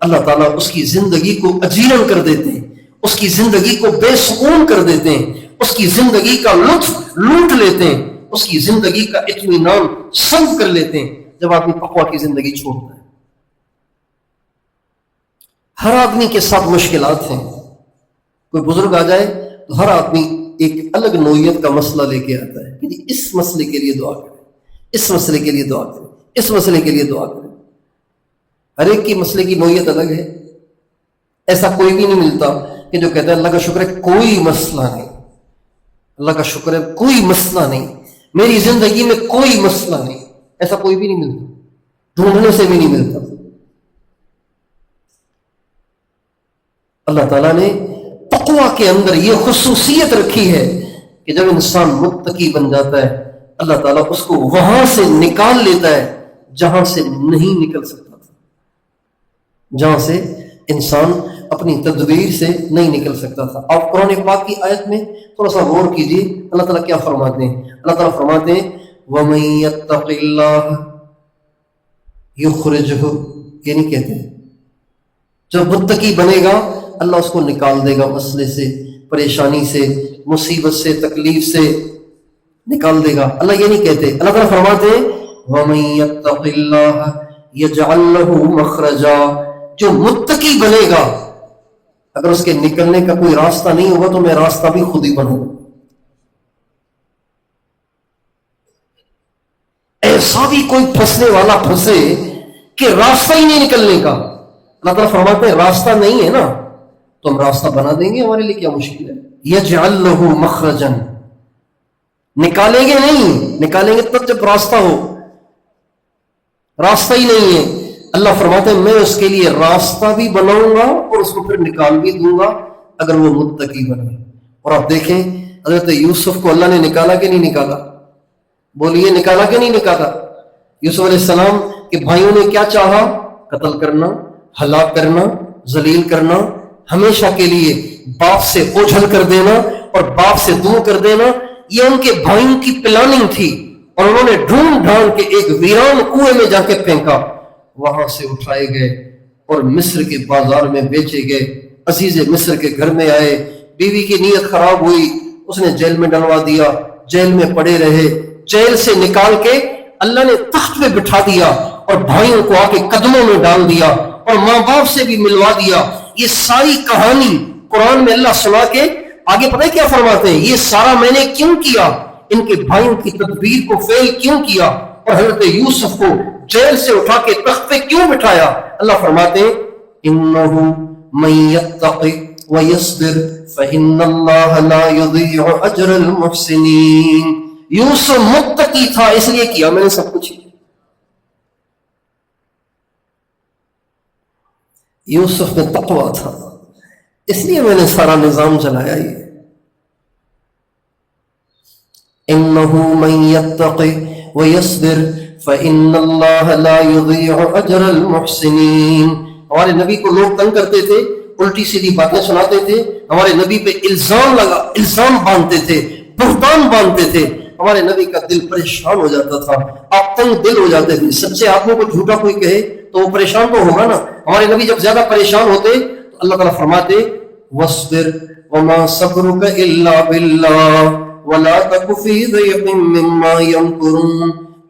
B: اللہ تعالیٰ اس کی زندگی کو اجیرن کر دیتے ہیں، اس کی زندگی کو بے سکون کر دیتے ہیں، اس کی زندگی کا لطف لوٹ لیتے ہیں، اس کی زندگی کا اطمینان سلب کر لیتے ہیں جب آدمی تقوی کی زندگی چھوڑتا ہے. ہر آدمی کے ساتھ مشکلات ہیں. کوئی بزرگ آ جائے تو ہر آدمی ایک الگ نوعیت کا مسئلہ لے کے آتا ہے کہ اس مسئلے کے لیے دعا کریں، اس مسئلے کے لیے دعا کریں، اس مسئلے کے لیے دعا کریں. ہر ایک کی مسئلے کی نوعیت الگ ہے. ایسا کوئی بھی نہیں ملتا کہ جو کہتا ہے اللہ کا شکر ہے کوئی مسئلہ نہیں، اللہ کا شکر ہے کوئی مسئلہ نہیں، میری زندگی میں کوئی مسئلہ نہیں. ایسا کوئی بھی نہیں ملتا، ڈھونڈنے سے بھی نہیں ملتا. اللہ تعالیٰ نے تقوی کے اندر یہ خصوصیت رکھی ہے کہ جب انسان متقی بن جاتا ہے، اللہ تعالیٰ اس کو وہاں سے نکال لیتا ہے جہاں سے نہیں نکل سکتا تھا، جہاں سے انسان اپنی تدبیر سے نہیں نکل سکتا تھا. آپ قرآن پاک کی آیت میں تھوڑا سا غور کیجیے، اللہ تعالیٰ کیا فرماتے ہیں. اللہ تعالیٰ فرماتے ہیں وَمَن يَتَّقِ اللَّهَ يُخْرِجْهُ، یہ نہیں کہتے جب متقی بنے گا اللہ اس کو نکال دے گا مسئلے سے، پریشانی سے، مصیبت سے، تکلیف سے نکال دے گا. اللہ یہ نہیں کہتے. اللہ تعالیٰ فرماتے ہیں وَمَن يَتَّقِ اللَّهَ يَجْعَل لَّهُ مَخْرَجًا، جو متقی بنے گا اگر اس کے نکلنے کا کوئی راستہ نہیں ہوگا تو میں راستہ بھی خود ہی بنوں. ایسا بھی کوئی پھنسنے والا پھنسے کہ راستہ ہی نہیں نکلنے کا. اللہ تعالیٰ فرماتے ہیں راستہ نہیں ہے نا تو ہم راستہ بنا دیں گے، ہمارے لیے کیا مشکل ہے. یجعل لہ مخرجا، نکالیں گے نہیں، نکالیں گے تب جب راستہ ہو. راستہ ہی نہیں ہے. اللہ فرماتے ہیں میں اس کے لیے راستہ بھی بناؤں گا اور اس کو پھر نکال بھی دوں گا اگر وہ متقی بنے. اور آپ دیکھیں حضرت یوسف کو اللہ نے نکالا کہ نہیں نکالا؟ بولیے نکالا کہ نہیں نکالا؟ یوسف علیہ السلام کے بھائیوں نے کیا چاہا؟ قتل کرنا، ہلاک کرنا، ذلیل کرنا، ہمیشہ کے لیے باپ سے اوجھل کر دینا اور باپ سے دور کر دینا. یہ ان کے بھائیوں کی پلاننگ تھی اور انہوں نے ڈھونڈ ڈھانڈ کے ایک ویران کنویں میں جا کے پھینکا. وہاں سے اٹھائے گئے اور مصر کے بازار میں بیچے گئے. عزیز مصر کے گھر میں آئے، بیوی کی نیت خراب ہوئی، اس نے جیل میں ڈلوا دیا، جیل میں پڑے رہے. جیل سے نکال کے اللہ نے تخت پہ بٹھا دیا اور بھائیوں کو آ کے قدموں میں ڈال دیا اور ماں باپ سے بھی ملوا دیا. یہ ساری کہانی قرآن میں اللہ سنا کے آگے پتہ ہے کیا فرماتے ہیں؟ یہ سارا میں نے کیوں کیا؟ ان کے بھائیوں کی تدبیر کو فیل کیوں کیا اور حضرت یوسف کو جیل سے اٹھا کے تخت پہ کیوں بٹھایا؟ اللہ فرماتے ہیں انہ من یتق ویصبر فإن اللہ لا یضیع اجر المحسنین. یوسف متقی تھا اس لیے کیا میں نے سب کچھ. یوسف میں تقوی تھا اس لیے میں نے سارا نظام چلایا. یہ انہ من یتق ویصبر فإن اللہ لا یضیع اجر المحسنین. ہمارے نبی کو لوگ تنگ کرتے تھے، الٹی سیدھی باتیں سناتے تھے، ہمارے نبی پہ الزام باندھتے تھے، بہتان باندھتے تھے. ہمارے نبی کا دل پریشان ہو جاتا تھا، آپ تنگ دل ہو جاتے تھے. سچے آدمی کو جھوٹا کوئی کہے تو وہ پریشان تو ہوگا نا. ہمارے نبی جب زیادہ پریشان ہوتے تو اللہ تعالیٰ فرماتے وَاصْبِرْ وَمَا صَبْرُكَ إِلَّا بِاللَّهِ وَلَا تَكُ فِي ضَيْقٍ مِّمَّا يَمْكُرُونَ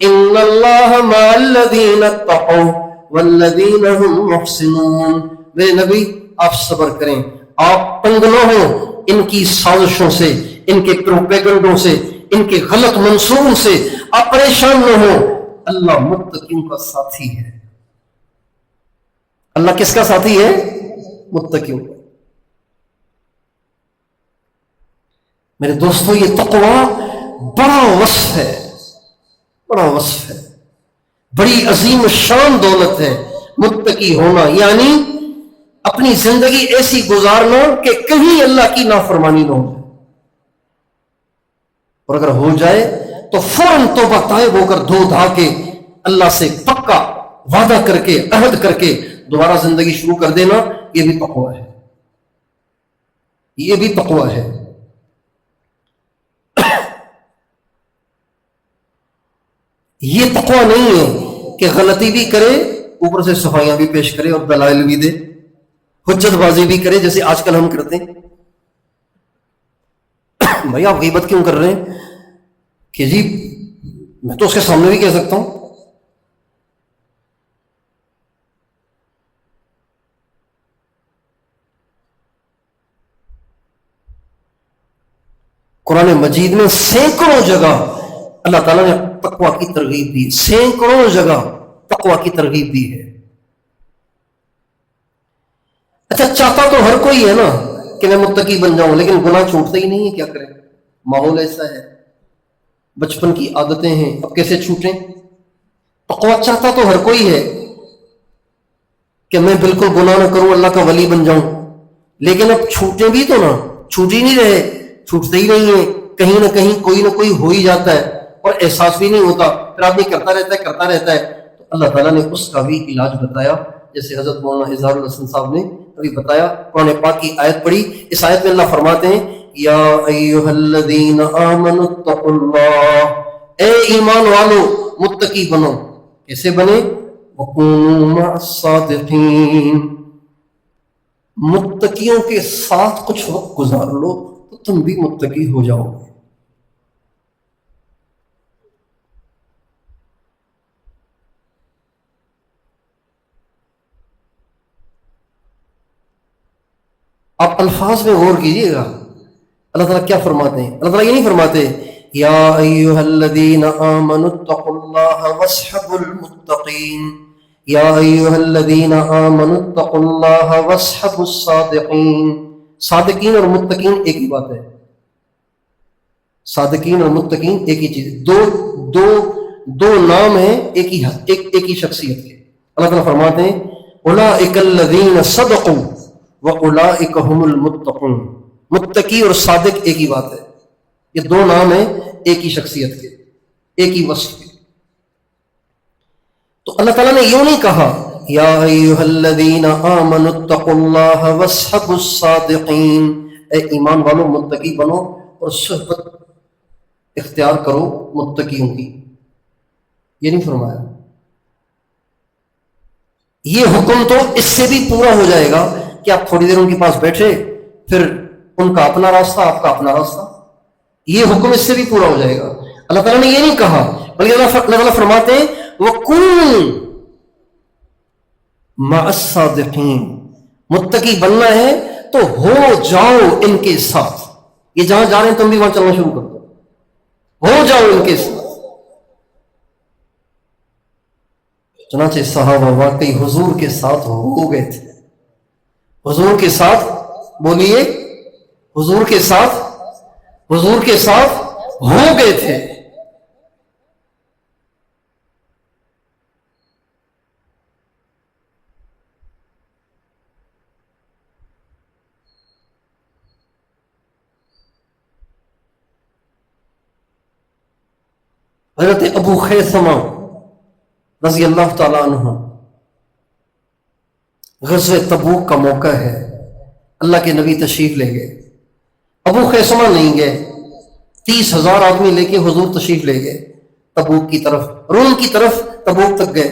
B: إِنَّ اللَّهَ مَعَ الَّذِينَ اتَّقَوْا وَالَّذِينَ هُمْ مُحْسِنُونَ. میرے نبی آپ صبر کریں، آپ تنگ نہ ہوں ان کی سازشوں سے، ان کے پروپیگنڈوں سے، ان کے غلط منصوبوں سے. آپ پریشان نہ ہوں، اللہ متقیوں کا ساتھی ہے. اللہ کس کا ساتھی ہے؟ متقیوں کا. میرے دوستو یہ تقوی بڑا وصف ہے، بڑا وصف ہے، بڑی عظیم شان دولت ہے. متقی ہونا یعنی اپنی زندگی ایسی گزارنا کہ کہیں اللہ کی نافرمانی نہ ہو جائے، اور اگر ہو جائے تو فوراً توبہ طائب ہو کر دھو دھا کے اللہ سے پکا وعدہ کر کے عہد کر کے دوبارہ زندگی شروع کر دینا. یہ بھی تقوی ہے، یہ بھی تقوی ہے. یہ تقوی نہیں ہے کہ غلطی بھی کرے اوپر سے صفائیاں بھی پیش کرے اور دلائل بھی دے، حجت بازی بھی کرے جیسے آج کل ہم کرتے ہیں. بھائی آپ غیبت کیوں کر رہے ہیں؟ کہ جی میں تو اس کے سامنے بھی کہہ سکتا ہوں. قرآن مجید میں سینکڑوں جگہ اللہ تعالیٰ نے تقوی کی ترغیب دی، سینکڑوں جگہ تقوی کی ترغیب دی ہے. اچھا چاہتا تو ہر کوئی ہے نا کہ میں متقی بن جاؤں، لیکن گناہ چھوٹتا ہی نہیں ہے. کیا کریں، ماحول ایسا ہے، بچپن کی عادتیں ہیں، اب کیسے چھوٹیں؟ تقوی چاہتا تو ہر کوئی ہے کہ میں بالکل گناہ نہ کروں، اللہ کا ولی بن جاؤں، لیکن اب چھوٹیں بھی تو نا، چھوٹ ہی نہیں رہے، چھوٹتے ہی نہیں ہے. کہیں نہ کہیں کوئی نہ کوئی ہو ہی جاتا ہے اور احساس بھی نہیں ہوتا، پھر آدمی کرتا رہتا ہے. تو اللہ تعالیٰ نے اس کا بھی علاج بتایا، جیسے حضرت مولانا اظہار الحسن صاحب نے ابھی بتایا. قرآن پاک کی آیت پڑھی، اس آیت میں اللہ فرماتے ہیں یا ایھا الذین آمنوا اتقوا اللہ، اے ایمان والو متقی بنو. کیسے بنے؟ وکونوا مع الصادقین، متقیوں کے ساتھ کچھ وقت گزار لو تو تم بھی متقی ہو جاؤ گے. آپ الفاظ میں غور کیجئے گا، اللہ تعالیٰ کیا فرماتے ہیں؟ اللہ تعالیٰ یہ نہیں فرماتے یا ایھا الذین آمنوا اتقوا اللہ واصحبوا المتقین، یا ایھا الذین آمنوا اتقوا اللہ واصحبوا الصادقین. صادقین اور متقین ایک ہی بات ہے، صادقین اور متقین ایک ہی چیز، دو نام ہیں ایک ہی شخصیت کے. اللہ تعالیٰ فرماتے ہیں اولئک الذین صدقوا وَأُولَئِكَ هُمُ الْمُتَّقُونَ. متقی اور صادق ایک ہی بات ہے، یہ دو نام ہیں ایک ہی شخصیت کے، ایک ہی وصف کے. تو اللہ تعالیٰ نے یوں نہیں کہا یا ایھا الذین آمنوا اتقوا اللہ واصحبوا الصادقین، اے ایمان والو متقی بنو اور صحبت اختیار کرو متقیوں کی. یہ نہیں فرمایا. یہ حکم تو اس سے بھی پورا ہو جائے گا کہ آپ تھوڑی دیر ان کے پاس بیٹھے، پھر ان کا اپنا راستہ آپ کا اپنا راستہ. یہ حکم اس سے بھی پورا ہو جائے گا. اللہ تعالیٰ نے یہ نہیں کہا، بلکہ اللہ تعالیٰ فرماتے ہیں وَكُونُوا مَعَ الصَّادِقِينَ، متقی بننا ہے تو ہو جاؤ ان کے ساتھ. یہ جہاں جا رہے ہیں تم بھی وہاں چلنا شروع کر دو، ہو جاؤ ان کے ساتھ۔ چنانچہ صحابہ واقعی حضور کے ساتھ ہو گئے تھے، حضور کے ساتھ، بولیے حضور کے ساتھ ہو گئے تھے۔ حضرت ابو خیثمہ رضی اللہ تعالیٰ عنہ، غزوہ تبوک کا موقع ہے، اللہ کے نبی تشریف لے گئے، ابو خیثمہ نہیں گئے، 30,000 آدمی لے کے حضور تشریف لے گئے تبوک کی طرف، روم کی طرف تبوک تک گئے،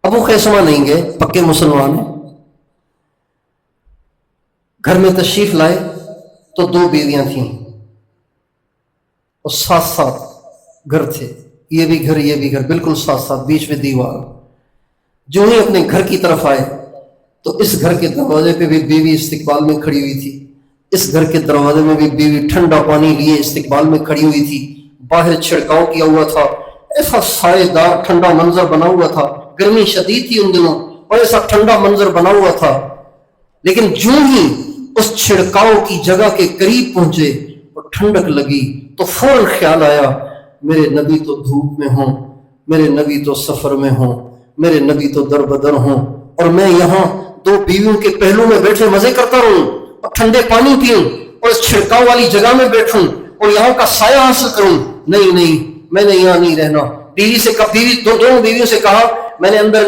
B: ابو خیثمہ نہیں گئے، پکے مسلمان ہیں۔ گھر میں تشریف لائے تو 2 بیویاں تھیں اور ساتھ گھر تھے، یہ بھی گھر بالکل ساتھ، بیچ میں دیوار۔ جو ہی اپنے گھر کی طرف آئے تو اس گھر کے دروازے پہ بھی بیوی استقبال میں کھڑی ہوئی تھی، اس گھر کے دروازے میں بھی بیوی ٹھنڈا پانی لیے استقبال میں کھڑی ہوئی تھی، باہر چھڑکاؤ کیا ہوا تھا، ایسا سائے دار ٹھنڈا منظر بنا ہوا تھا، گرمی شدید تھی ان دنوں اور ایسا ٹھنڈا منظر بنا ہوا تھا۔ لیکن جو ہی اس چھڑکاؤ کی جگہ کے قریب پہنچے اور ٹھنڈک لگی تو فوراً خیال آیا میرے نبی تو دھوپ میں ہوں، میرے نبی تو سفر میں ہوں، میرے نبی تو در بدر ہوں، اور میں یہاں 2 بیویوں کے پہلو میں بیٹھے مزے کرتا رہوں اور ٹھنڈے پانی پیوں اور اس چھڑکاؤ والی جگہ میں بیٹھوں اور یہاں کا سایہ حاصل کروں۔ نہیں، میں نے یہاں نہیں رہنا۔ دونوں بیویوں سے کہا میں نے اندر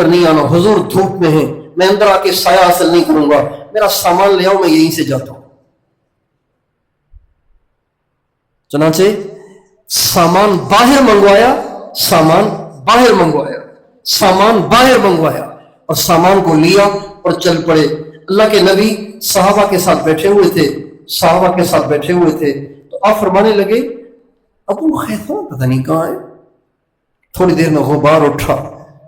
B: نہیں آنا، حضور دھوپ میں ہیں، میں اندر آ کے سایہ حاصل نہیں کروں گا، میرا سامان لے آؤ، میں یہیں سے جاتا ہوں۔ چنانچہ سامان باہر منگوایا اور سامان کو لیا اور چل پڑے۔ اللہ کے نبی صحابہ کے ساتھ بیٹھے ہوئے تھے تو آپ فرمانے لگے ابو خیثمہ پتہ نہیں کہاں ہے۔ تھوڑی دیر میں غبار اٹھا،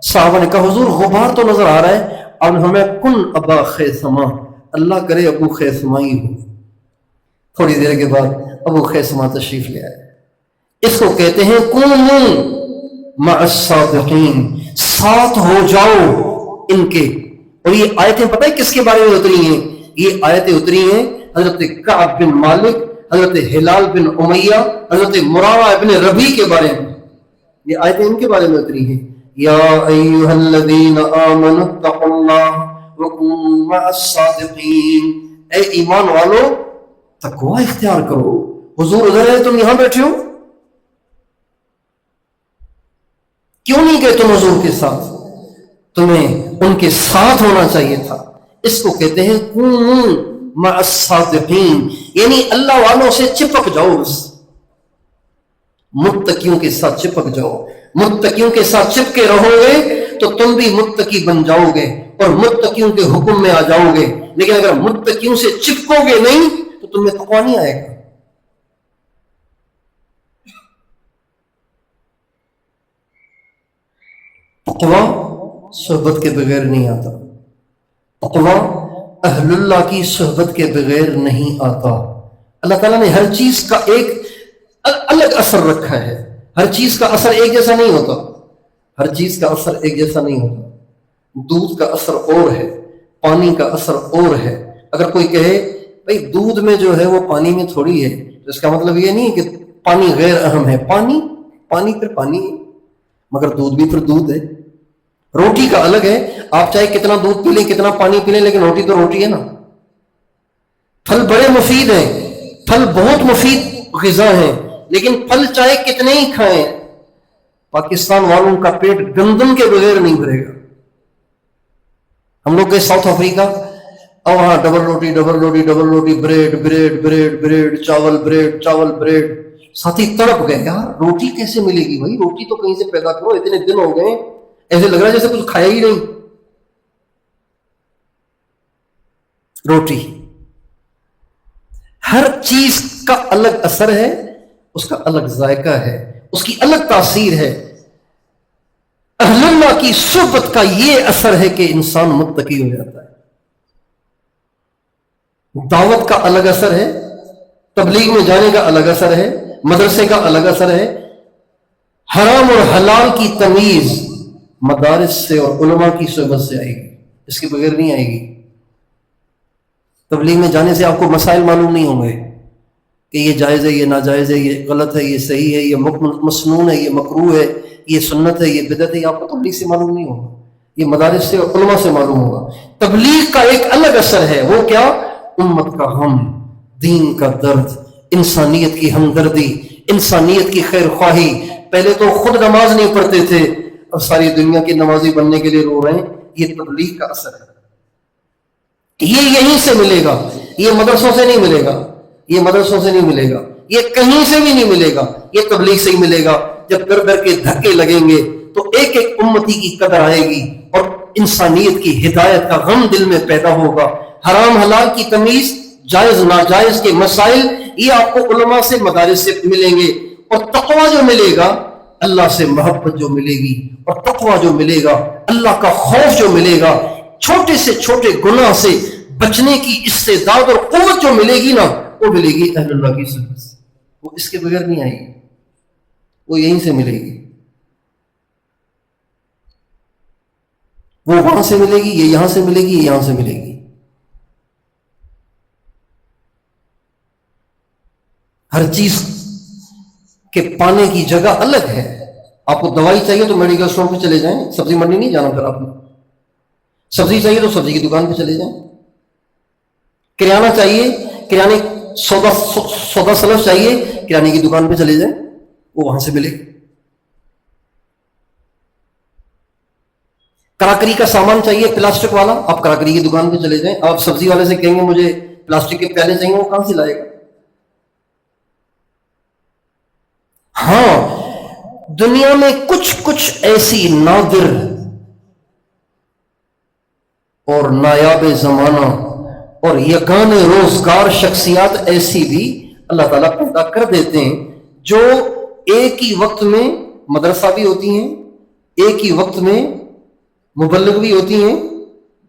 B: صحابہ نے کہا حضور غبار تو نظر آ رہا ہے، اب ہمیں کن ابا خیثمہ، اللہ کرے ابو خیثمہ ہی ہو۔ تھوڑی دیر کے بعد ابو خیثمہ تشریف لے آئے۔ اس کو کہتے ہیں کونوا مع الصادقین، ساتھ ہو جاؤ ان کے۔ اور یہ آیتیں پتہ ہے کس کے بارے میں اتری ہیں؟ یہ آیتیں اتری ہیں حضرت کعب بن مالک، حضرت ہلال بن امیہ، حضرت مرارہ بن ربیع کے بارے میں۔ یہ آیتیں ان کے بارے میں اتری ہیں، یا ایھا الذین آمنوا اتقوا اللہ وکونوا مع الصادقین، اے ایمان والو تقوی اختیار کرو، حضور ادھر ہے تم یہاں بیٹھے ہو، کیوں نہیں گئے تم حضور کے ساتھ؟ تمہیں ان کے ساتھ ہونا چاہیے تھا۔ اس کو کہتے ہیں کونوا مع الصادقین، یعنی اللہ والوں سے چپک جاؤ، بس متقیوں کے ساتھ چپک جاؤ، متقیوں کے ساتھ چپکے رہو گے تو تم بھی متقی بن جاؤ گے اور متقیوں کے حکم میں آ جاؤ گے۔ لیکن اگر متقیوں سے چپکو گے نہیں تو تمہیں تقویٰ نہیں آئے گا۔ تقویٰ صحبت کے بغیر نہیں آتا، تقویٰ اہل اللہ کی صحبت کے بغیر نہیں آتا۔ اللہ تعالیٰ نے ہر چیز کا ایک الگ اثر رکھا ہے، ہر چیز کا اثر ایک جیسا نہیں ہوتا، ہر چیز کا اثر ایک جیسا نہیں ہوتا۔ دودھ کا اثر اور ہے، پانی کا اثر اور ہے۔ اگر کوئی کہے بھئی دودھ میں جو ہے وہ پانی میں تھوڑی ہے، تو اس کا مطلب یہ نہیں کہ پانی غیر اہم ہے، پانی پھر پانی ہے، مگر دودھ بھی پھر دودھ ہے۔ روٹی کا الگ ہے، آپ چاہے کتنا دودھ پی لیں، کتنا پانی پی لیں، لیکن روٹی تو روٹی ہے نا۔ پھل بڑے مفید ہیں، پھل بہت مفید غذا ہیں، لیکن پھل چاہے کتنے ہی کھائیں، پاکستان والوں کا پیٹ گندم کے بغیر نہیں بھرے گا۔ ہم لوگ گئے ساؤتھ افریقہ، اور وہاں ڈبل روٹی، بریڈ، چاول، بریڈ، ساتھی تڑپ گئے یار روٹی کیسے ملے گی بھائی، روٹی تو کہیں سے پیدا کرو، اتنے دن ہو گئے ایسے لگ رہا ہے جیسے کچھ کھایا ہی نہیں۔ روٹی، ہر چیز کا الگ اثر ہے، اس کا الگ ذائقہ ہے، اس کی الگ تاثیر ہے۔ اہل اللہ کی صحبت کا یہ اثر ہے کہ انسان متقی ہو جاتا ہے۔ دعوت کا الگ اثر ہے، تبلیغ میں جانے کا الگ اثر ہے، مدرسے کا الگ اثر ہے. حرام اور حلال کی تمیز مدارس سے اور علماء کی صحبت سے آئے گی، اس کے بغیر نہیں آئے گی. تبلیغ میں جانے سے آپ کو مسائل معلوم نہیں ہوں گے کہ یہ جائز ہے، یہ ناجائز ہے، یہ غلط ہے، یہ صحیح ہے، یہ مسنون ہے، یہ مکروہ ہے، یہ سنت ہے، یہ بدعت ہے. یہ آپ کو تبلیغ سے معلوم نہیں ہوگا، یہ مدارس سے اور علماء سے معلوم ہوگا. تبلیغ کا ایک الگ اثر ہے، وہ کیا؟ امت کا غم، دین کا درد، انسانیت کی ہمدردی، انسانیت کی خیر خواہی. پہلے تو خود نماز نہیں پڑھتے تھے، اب ساری دنیا کے نمازی بننے کے لیے رو رہے ہیں. یہ تبلیغ کا اثر ہے. یہ یہیں سے ملے گا، یہ مدرسوں سے نہیں ملے گا، یہ مدرسوں سے نہیں ملے گا، یہ کہیں سے بھی نہیں ملے گا، یہ تبلیغ سے ہی ملے گا. جب گھر گھر کے دھکے لگیں گے تو ایک ایک امتی کی قدر آئے گی اور انسانیت کی ہدایت کا غم دل میں پیدا ہوگا. حرام حلال کی تمیز، جائز ناجائز کے مسائل، یہ آپ کو علماء سے، مدارس سے ملیں گے. اور تقویٰ جو ملے گا، اللہ سے محبت جو ملے گی، اور تقویٰ جو ملے گا، اللہ کا خوف جو ملے گا، چھوٹے سے چھوٹے گناہ سے بچنے کی استعداد اور قوت جو ملے گی نا، وہ ملے گی اہل اللہ کی صحبت سے. وہ اس کے بغیر نہیں آئے گی، وہ یہیں سے ملے گی. وہ وہاں سے ملے گی، یہ یہاں سے ملے گی، یہ یہاں سے ملے گی. ہر چیز کے پانے کی جگہ الگ ہے. آپ کو دوائی چاہیے تو میڈیکل اسٹور پہ چلے جائیں، سبزی منڈی نہیں جانا. پھر آپ نے سبزی چاہیے تو سبزی کی دکان پہ چلے جائیں. کریانہ چاہیے، کریانے سودا سلف چاہیے، کریانے کی دکان پہ چلے جائیں، وہ وہاں سے ملے گا. کراکری کا سامان چاہیے پلاسٹک والا، آپ کراکری کی دکان پہ چلے جائیں. آپ سبزی والے سے کہیں گے مجھے پلاسٹک کے پیالے چاہیے، وہ کہاں سے لائے گا؟ ہاں، دنیا میں کچھ ایسی نادر اور نایاب زمانہ اور یگان روزگار شخصیات ایسی بھی اللہ تعالیٰ پیدا کر دیتے ہیں جو ایک ہی وقت میں مدرسہ بھی ہوتی ہیں، ایک ہی وقت میں مبلغ بھی ہوتی ہیں،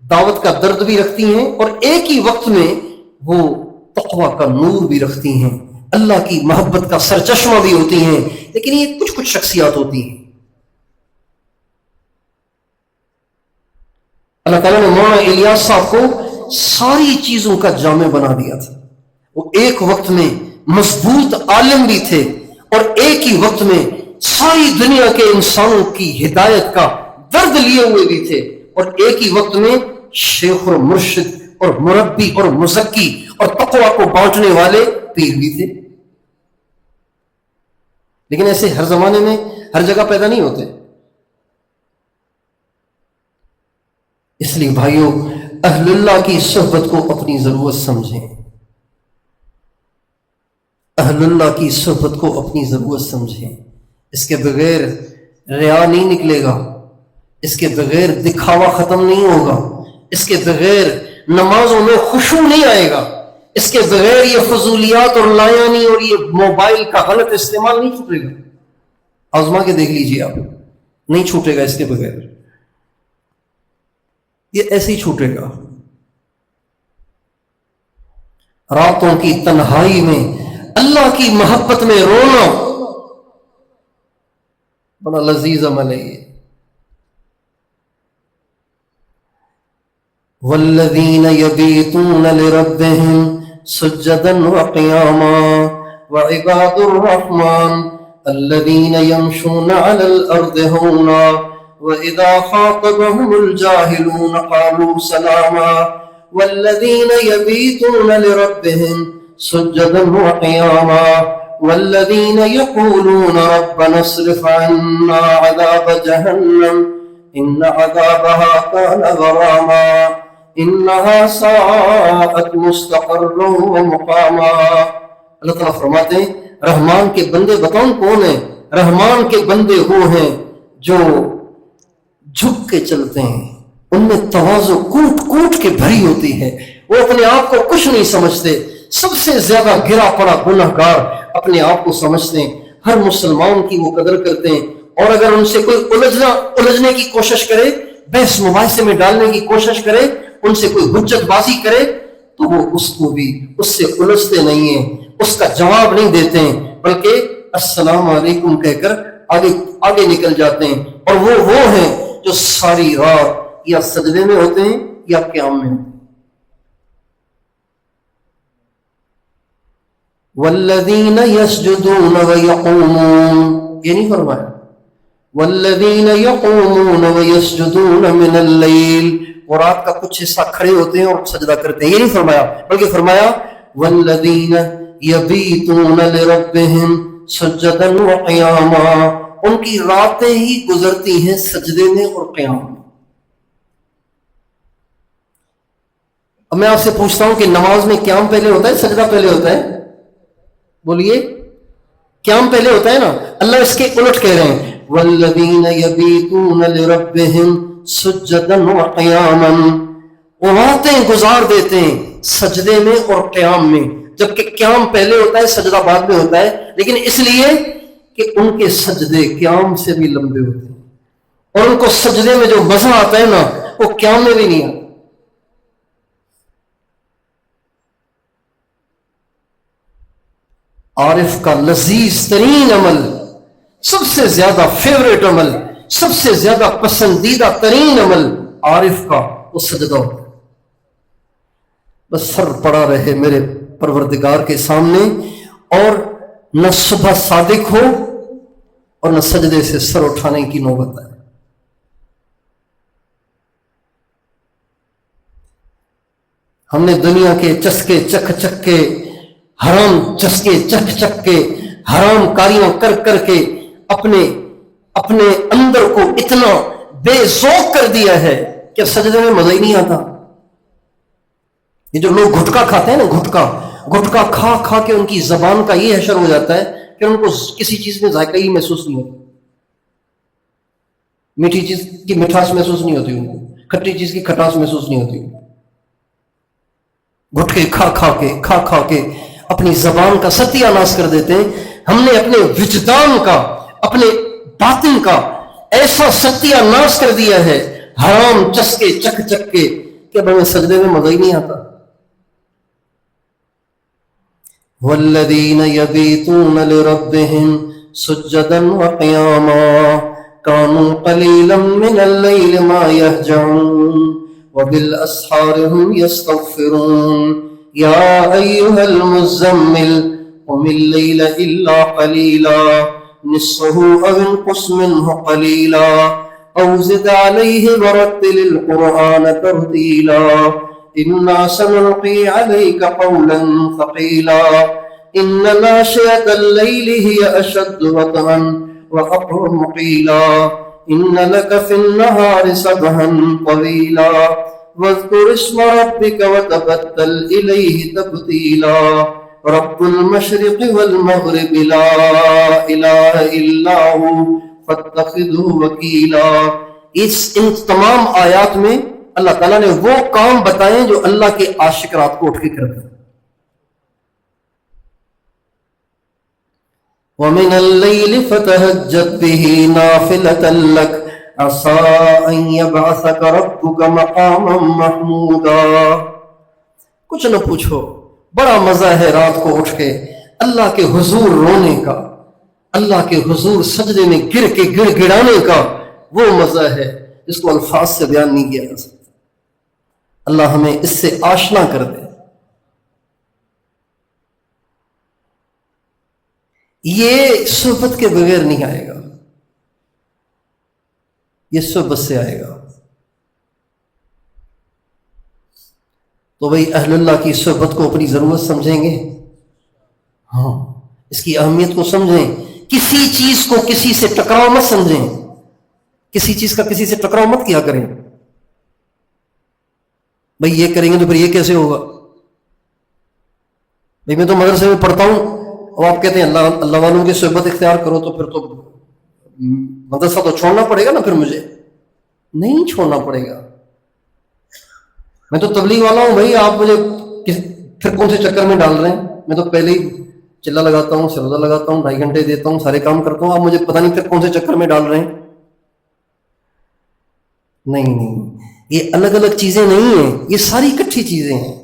B: دعوت کا درد بھی رکھتی ہیں، اور ایک ہی وقت میں وہ تقویٰ کا نور بھی رکھتی ہیں، اللہ کی محبت کا سرچشمہ بھی ہوتی ہیں. لیکن یہ کچھ شخصیات ہوتی ہیں. اللہ تعالیٰ نے مولانا الیاس صاحب کو ساری چیزوں کا جامع بنا دیا تھا. وہ ایک وقت میں مضبوط عالم بھی تھے اور ایک ہی وقت میں ساری دنیا کے انسانوں کی ہدایت کا درد لیے ہوئے بھی تھے، اور ایک ہی وقت میں شیخ اور مرشد اور مربی اور مزکی اور تقویٰ کو بانٹنے والے پیر بھی تھے. لیکن ایسے ہر زمانے میں ہر جگہ پیدا نہیں ہوتے. اس لیے بھائیوں، اہل اللہ کی صحبت کو اپنی ضرورت سمجھیں. اہل اللہ کی صحبت کو اپنی ضرورت سمجھیں. اس کے بغیر ریا نہیں نکلے گا، اس کے بغیر دکھاوا ختم نہیں ہوگا، اس کے بغیر نمازوں میں خشوع نہیں آئے گا، اس کے بغیر یہ فضولیات اور لایانی اور یہ موبائل کا غلط استعمال نہیں چھوٹے گا. آزما کے دیکھ لیجیے آپ، نہیں چھوٹے گا اس کے بغیر. یہ ایسے ہی چھوٹے گا. راتوں کی تنہائی میں اللہ کی محبت میں رونا بڑا لذیذ عمل ہے یہ. والذین یبیتون لربهم سجدا وقیاما وعباد الرحمن الذین یمشون علی الارض ہونا وَإِذَا خَاطَبَهُمُ الْجَاهِلُونَ قَالُوا سَلَامًا وَالَّذِينَ يَبِيتُونَ لِرَبِّهِمْ سُجَّدًا وَقِيَامًا وَالَّذِينَ يَقُولُونَ رَبَّنَا اصْرِفْ عَنَّا عَذَابَ جَهَنَّمَ إِنَّ عَذَابَهَا كَانَ غَرَامًا إِنَّهَا سَاءَتْ مُسْتَقَرًّا وَمُقَامًا. اللہ تعالیٰ فرماتے ہیں رحمان کے بندے بتاؤں کون ہیں؟ رحمان کے بندے وہ ہیں جو جھک کے چلتے ہیں، ان میں تواضع کوٹ کوٹ کے بھری ہوتی ہے، وہ اپنے آپ کو کچھ نہیں سمجھتے. سب سے زیادہ گرا پڑا گنہگار اپنے آپ کو سمجھتے ہیں. ہر مسلمان کی وہ قدر کرتے ہیں، اور اگر ان سے کوئی الجھنے کی کوشش کرے، بحث مباحثے میں ڈالنے کی کوشش کرے، ان سے کوئی حجت بازی کرے، تو وہ اس کو بھی اس سے الجھتے نہیں ہیں، اس کا جواب نہیں دیتے ہیں بلکہ السلام علیکم کہہ کر آگے نکل جاتے ہیں. اور وہ ہیں جو ساری رات یا سجدے میں ہوتے ہیں یا قیام میں ہوتے ہیں. والذین یسجدون ویقومون، یہ نہیں فرمایا والذین یقومون ویسجدون من اللیل، اور رات کا کچھ حصہ کھڑے ہوتے ہیں اور سجدہ کرتے ہیں، یہ نہیں فرمایا بلکہ فرمایا والذین یبیتون لربہم سجدا وقیاما، ان کی راتیں ہی گزرتی ہیں سجدے میں اور قیام میں. اب میں آپ سے پوچھتا ہوں کہ نماز میں قیام پہلے ہوتا ہے سجدہ پہلے ہوتا ہے؟ بولیے. قیام پہلے ہوتا ہے نا. اللہ اس کے الٹ کہہ رہے ہیں والذین یبیتون لربہم سجدا وقیاما، وہ راتیں گزار دیتے ہیں سجدے میں اور قیام میں، جبکہ قیام پہلے ہوتا ہے سجدہ بعد میں ہوتا ہے، لیکن اس لیے کہ ان کے سجدے قیام سے بھی لمبے ہوتے ہیں، اور ان کو سجدے میں جو مزہ آتا ہے نا وہ قیام میں بھی نہیں آتا. عارف کا لذیذ ترین عمل، سب سے زیادہ فیوریٹ عمل، سب سے زیادہ پسندیدہ ترین عمل عارف کا وہ سجدہ ہوتا ہے. بس سر پڑا رہے میرے پروردگار کے سامنے، اور نہ صبح صادق ہو اور نہ سجدے سے سر اٹھانے کی نوبت آئے. ہم نے دنیا کے چسکے چک کے، حرام چسکے چک کے، حرام کاریاں کر کے اپنے اندر کو اتنا بے ذوق کر دیا ہے کہ سجدے میں مزہ ہی نہیں آتا. یہ جو لوگ گھٹکا کھاتے ہیں نا، گھٹکا کھا کے ان کی زبان کا یہ حشر ہو جاتا ہے کہ ان کو کسی چیز میں ذائقہ ہی محسوس نہیں ہوتا. میٹھی چیز کی مٹھاس محسوس نہیں ہوتی ان کو، کھٹی چیز کی کھٹاس محسوس نہیں ہوتی. گھٹکے کھا کے اپنی زبان کا ستیہ ناش کر دیتے ہیں. ہم نے اپنے وجدان کا، اپنے باطن کا ایسا ستیہ ناش کر دیا ہے حرام چسکے چک کے کہ اب ہمیں سجدے میں مزہ ہی نہیں آتا. والذین یبیتون لربہم سجدا وقیاما کانوا قلیلا من اللیل ما یہجعون وبالاسحار هم یستغفرون یا ایہا المزمل قم اللیل الا قلیلا نصفه او انقص منه قلیلا او زد علیہ ورتل القرآن ترتیلا انا سنلقی علیک قولا ثقیلا ان ناشئة اللیل ہی اشد وطئا واقوم قیلا ان لک فی النہار سبحا طویلا واذکر اسم ربک وتبتل الیہ تبتیلا رب المشرق والمغرب لا الہ الا ہو فاتخذہ وکیلا. ان تمام آیات میں اللہ تعالیٰ نے وہ کام بتائے جو اللہ کے عاشق رات کو اٹھ کے کرتے ہیں. وَمِنَ اللَّيْلِ فَتَهَجَّدْ بِهِ نَافِلَةً لَكَ عَسَىٰ أَن يَبْعَثَكَ رَبُّكَ مَقَامًا مَحْمُودًا. کچھ نہ پوچھو، بڑا مزہ ہے رات کو اٹھ کے اللہ کے حضور رونے کا، اللہ کے حضور سجدے میں گر کے گڑ گڑانے کا. وہ مزہ ہے جس کو الفاظ سے بیان نہیں کیا جا سکتا. اللہ ہمیں اس سے آشنا کر دے. یہ صحبت کے بغیر نہیں آئے گا، یہ صحبت سے آئے گا. تو بھئی اہل اللہ کی صحبت کو اپنی ضرورت سمجھیں گے، ہاں اس کی اہمیت کو سمجھیں. کسی چیز کو کسی سے ٹکراؤ مت سمجھیں، کسی چیز کا کسی سے ٹکراؤ مت کیا کریں. بھئی یہ کریں گے تو پھر یہ کیسے ہوگا؟ بھئی میں تو مدرسے میں پڑھتا ہوں اور آپ کہتے ہیں اللہ والوں کی صحبت اختیار کرو، تو پھر تو مدرسہ تو چھوڑنا پڑے گا نا. پھر مجھے نہیں چھوڑنا پڑے گا، میں تو تبلیغ والا ہوں. بھائی آپ مجھے پھر کون سے چکر میں ڈال رہے ہیں؟ میں تو پہلے ہی چلا لگاتا ہوں، سروزہ لگاتا ہوں، 2.5 گھنٹے دیتا ہوں، سارے کام کرتا ہوں. آپ مجھے پتہ نہیں پھر کون سے چکر میں ڈال رہے ہیں. نہیں، یہ الگ الگ چیزیں نہیں ہیں، یہ ساری اکٹھی چیزیں ہیں.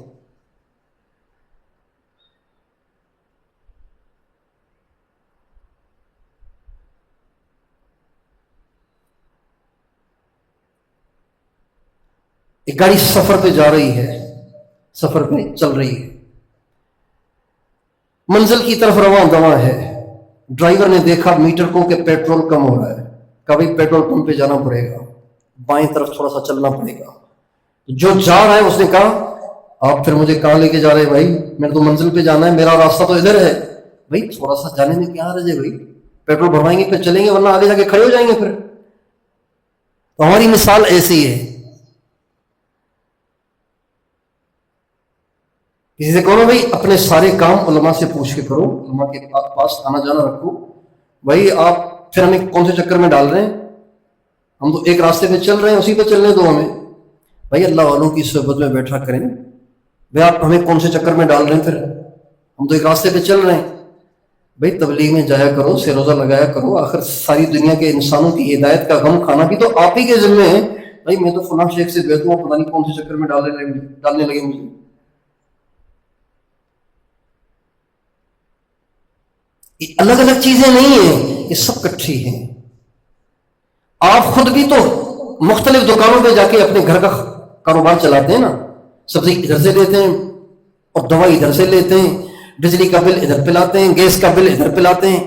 B: ایک گاڑی سفر پہ جا رہی ہے، سفر پہ چل رہی ہے، منزل کی طرف رواں دواں ہے، ڈرائیور نے دیکھا میٹر کو کہ پیٹرول کم ہو رہا ہے، کہا بھائی پیٹرول پمپ پہ جانا پڑے گا، بائیں طرف تھوڑا سا چلنا پڑے گا۔ جو جا رہا ہے اس نے کہا آپ پھر مجھے کہاں لے کے جا رہے ہیں بھائی، میرے تو منزل پہ جانا ہے، میرا راستہ تو ادھر ہے۔ بھائی تھوڑا سا جانے میں کیا حرج ہے بھائی، پیٹرول بھروائیں گے پھر چلیں گے، ورنہ آگے جا کے کھڑے ہو جائیں گے پھر۔ تو ہماری مثال ایسی ہے، کسی سے کہو بھائی اپنے سارے کام علماء سے پوچھ کے کرو، علماء کے پاس آنا جانا رکھو۔ بھائی آپ پھر ہمیں کون سے چکر میں ڈال رہے ہیں، ہم تو ایک راستے پہ چل رہے ہیں، اسی پہ چلنے دو ہمیں۔ بھائی اللہ والوں کی صحبت میں بیٹھا کریں، بھائی آپ ہمیں کون سے چکر میں ڈال رہے ہیں، پھر ہم تو ایک راستے پہ چل رہے ہیں۔ بھائی تبلیغ میں جایا کرو، سے روزہ لگایا کرو، آخر ساری دنیا کے انسانوں کی ہدایت کا غم کھانا بھی تو آپ ہی کے ذمہ ہے۔ بھائی میں تو فلاں شیخ سے بیعت ہوں، پتہ نہیں کون سے چکر میں ڈالنے لگے مجھے۔ یہ الگ الگ چیزیں نہیں ہیں، یہ سب کٹھی ہیں۔ آپ خود بھی تو مختلف دکانوں پہ جا کے اپنے گھر کا کاروبار چلاتے ہیں نا، سبزی ادھر سے لیتے ہیں اور دوائی ادھر سے لیتے ہیں، بجلی کا بل ادھر پہ لاتے ہیں، گیس کا بل ادھر پہ لاتے ہیں۔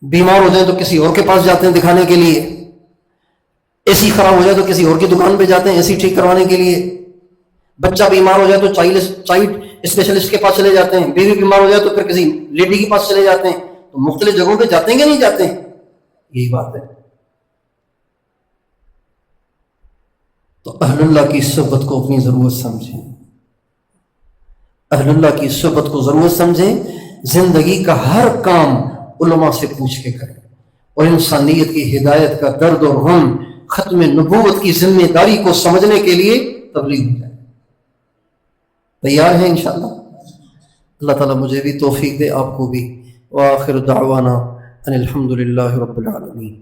B: بیمار ہو جائیں تو کسی اور کے پاس جاتے ہیں دکھانے کے لیے، اے سی خراب ہو جائے تو کسی اور کی دکان پہ جاتے ہیں اے سی ٹھیک کروانے کے لیے، بچہ بیمار ہو جائے تو چائلڈ اسپیشلسٹ کے پاس چلے جاتے ہیں، بیوی بیمار ہو جائے تو پھر کسی لیڈی کے پاس چلے جاتے ہیں۔ تو مختلف جگہوں پہ جاتے ہیں کہ نہیں جاتے ہیں؟ یہی بات ہے۔ تو اہل اللہ کی صحبت کو اپنی ضرورت سمجھیں، اہل اللہ کی صحبت کو ضرورت سمجھیں، زندگی کا ہر کام علماء سے پوچھ کے کریں، اور انسانیت کی ہدایت کا درد اور غم، ختم نبوت کی ذمہ داری کو سمجھنے کے لیے تبلیغ ہو جائے۔ تیار ہیں انشاءاللہ؟ اللہ تعالیٰ مجھے بھی توفیق دے، آپ کو بھی۔ وآخر دعوانا ان الحمد للہ رب العالمین۔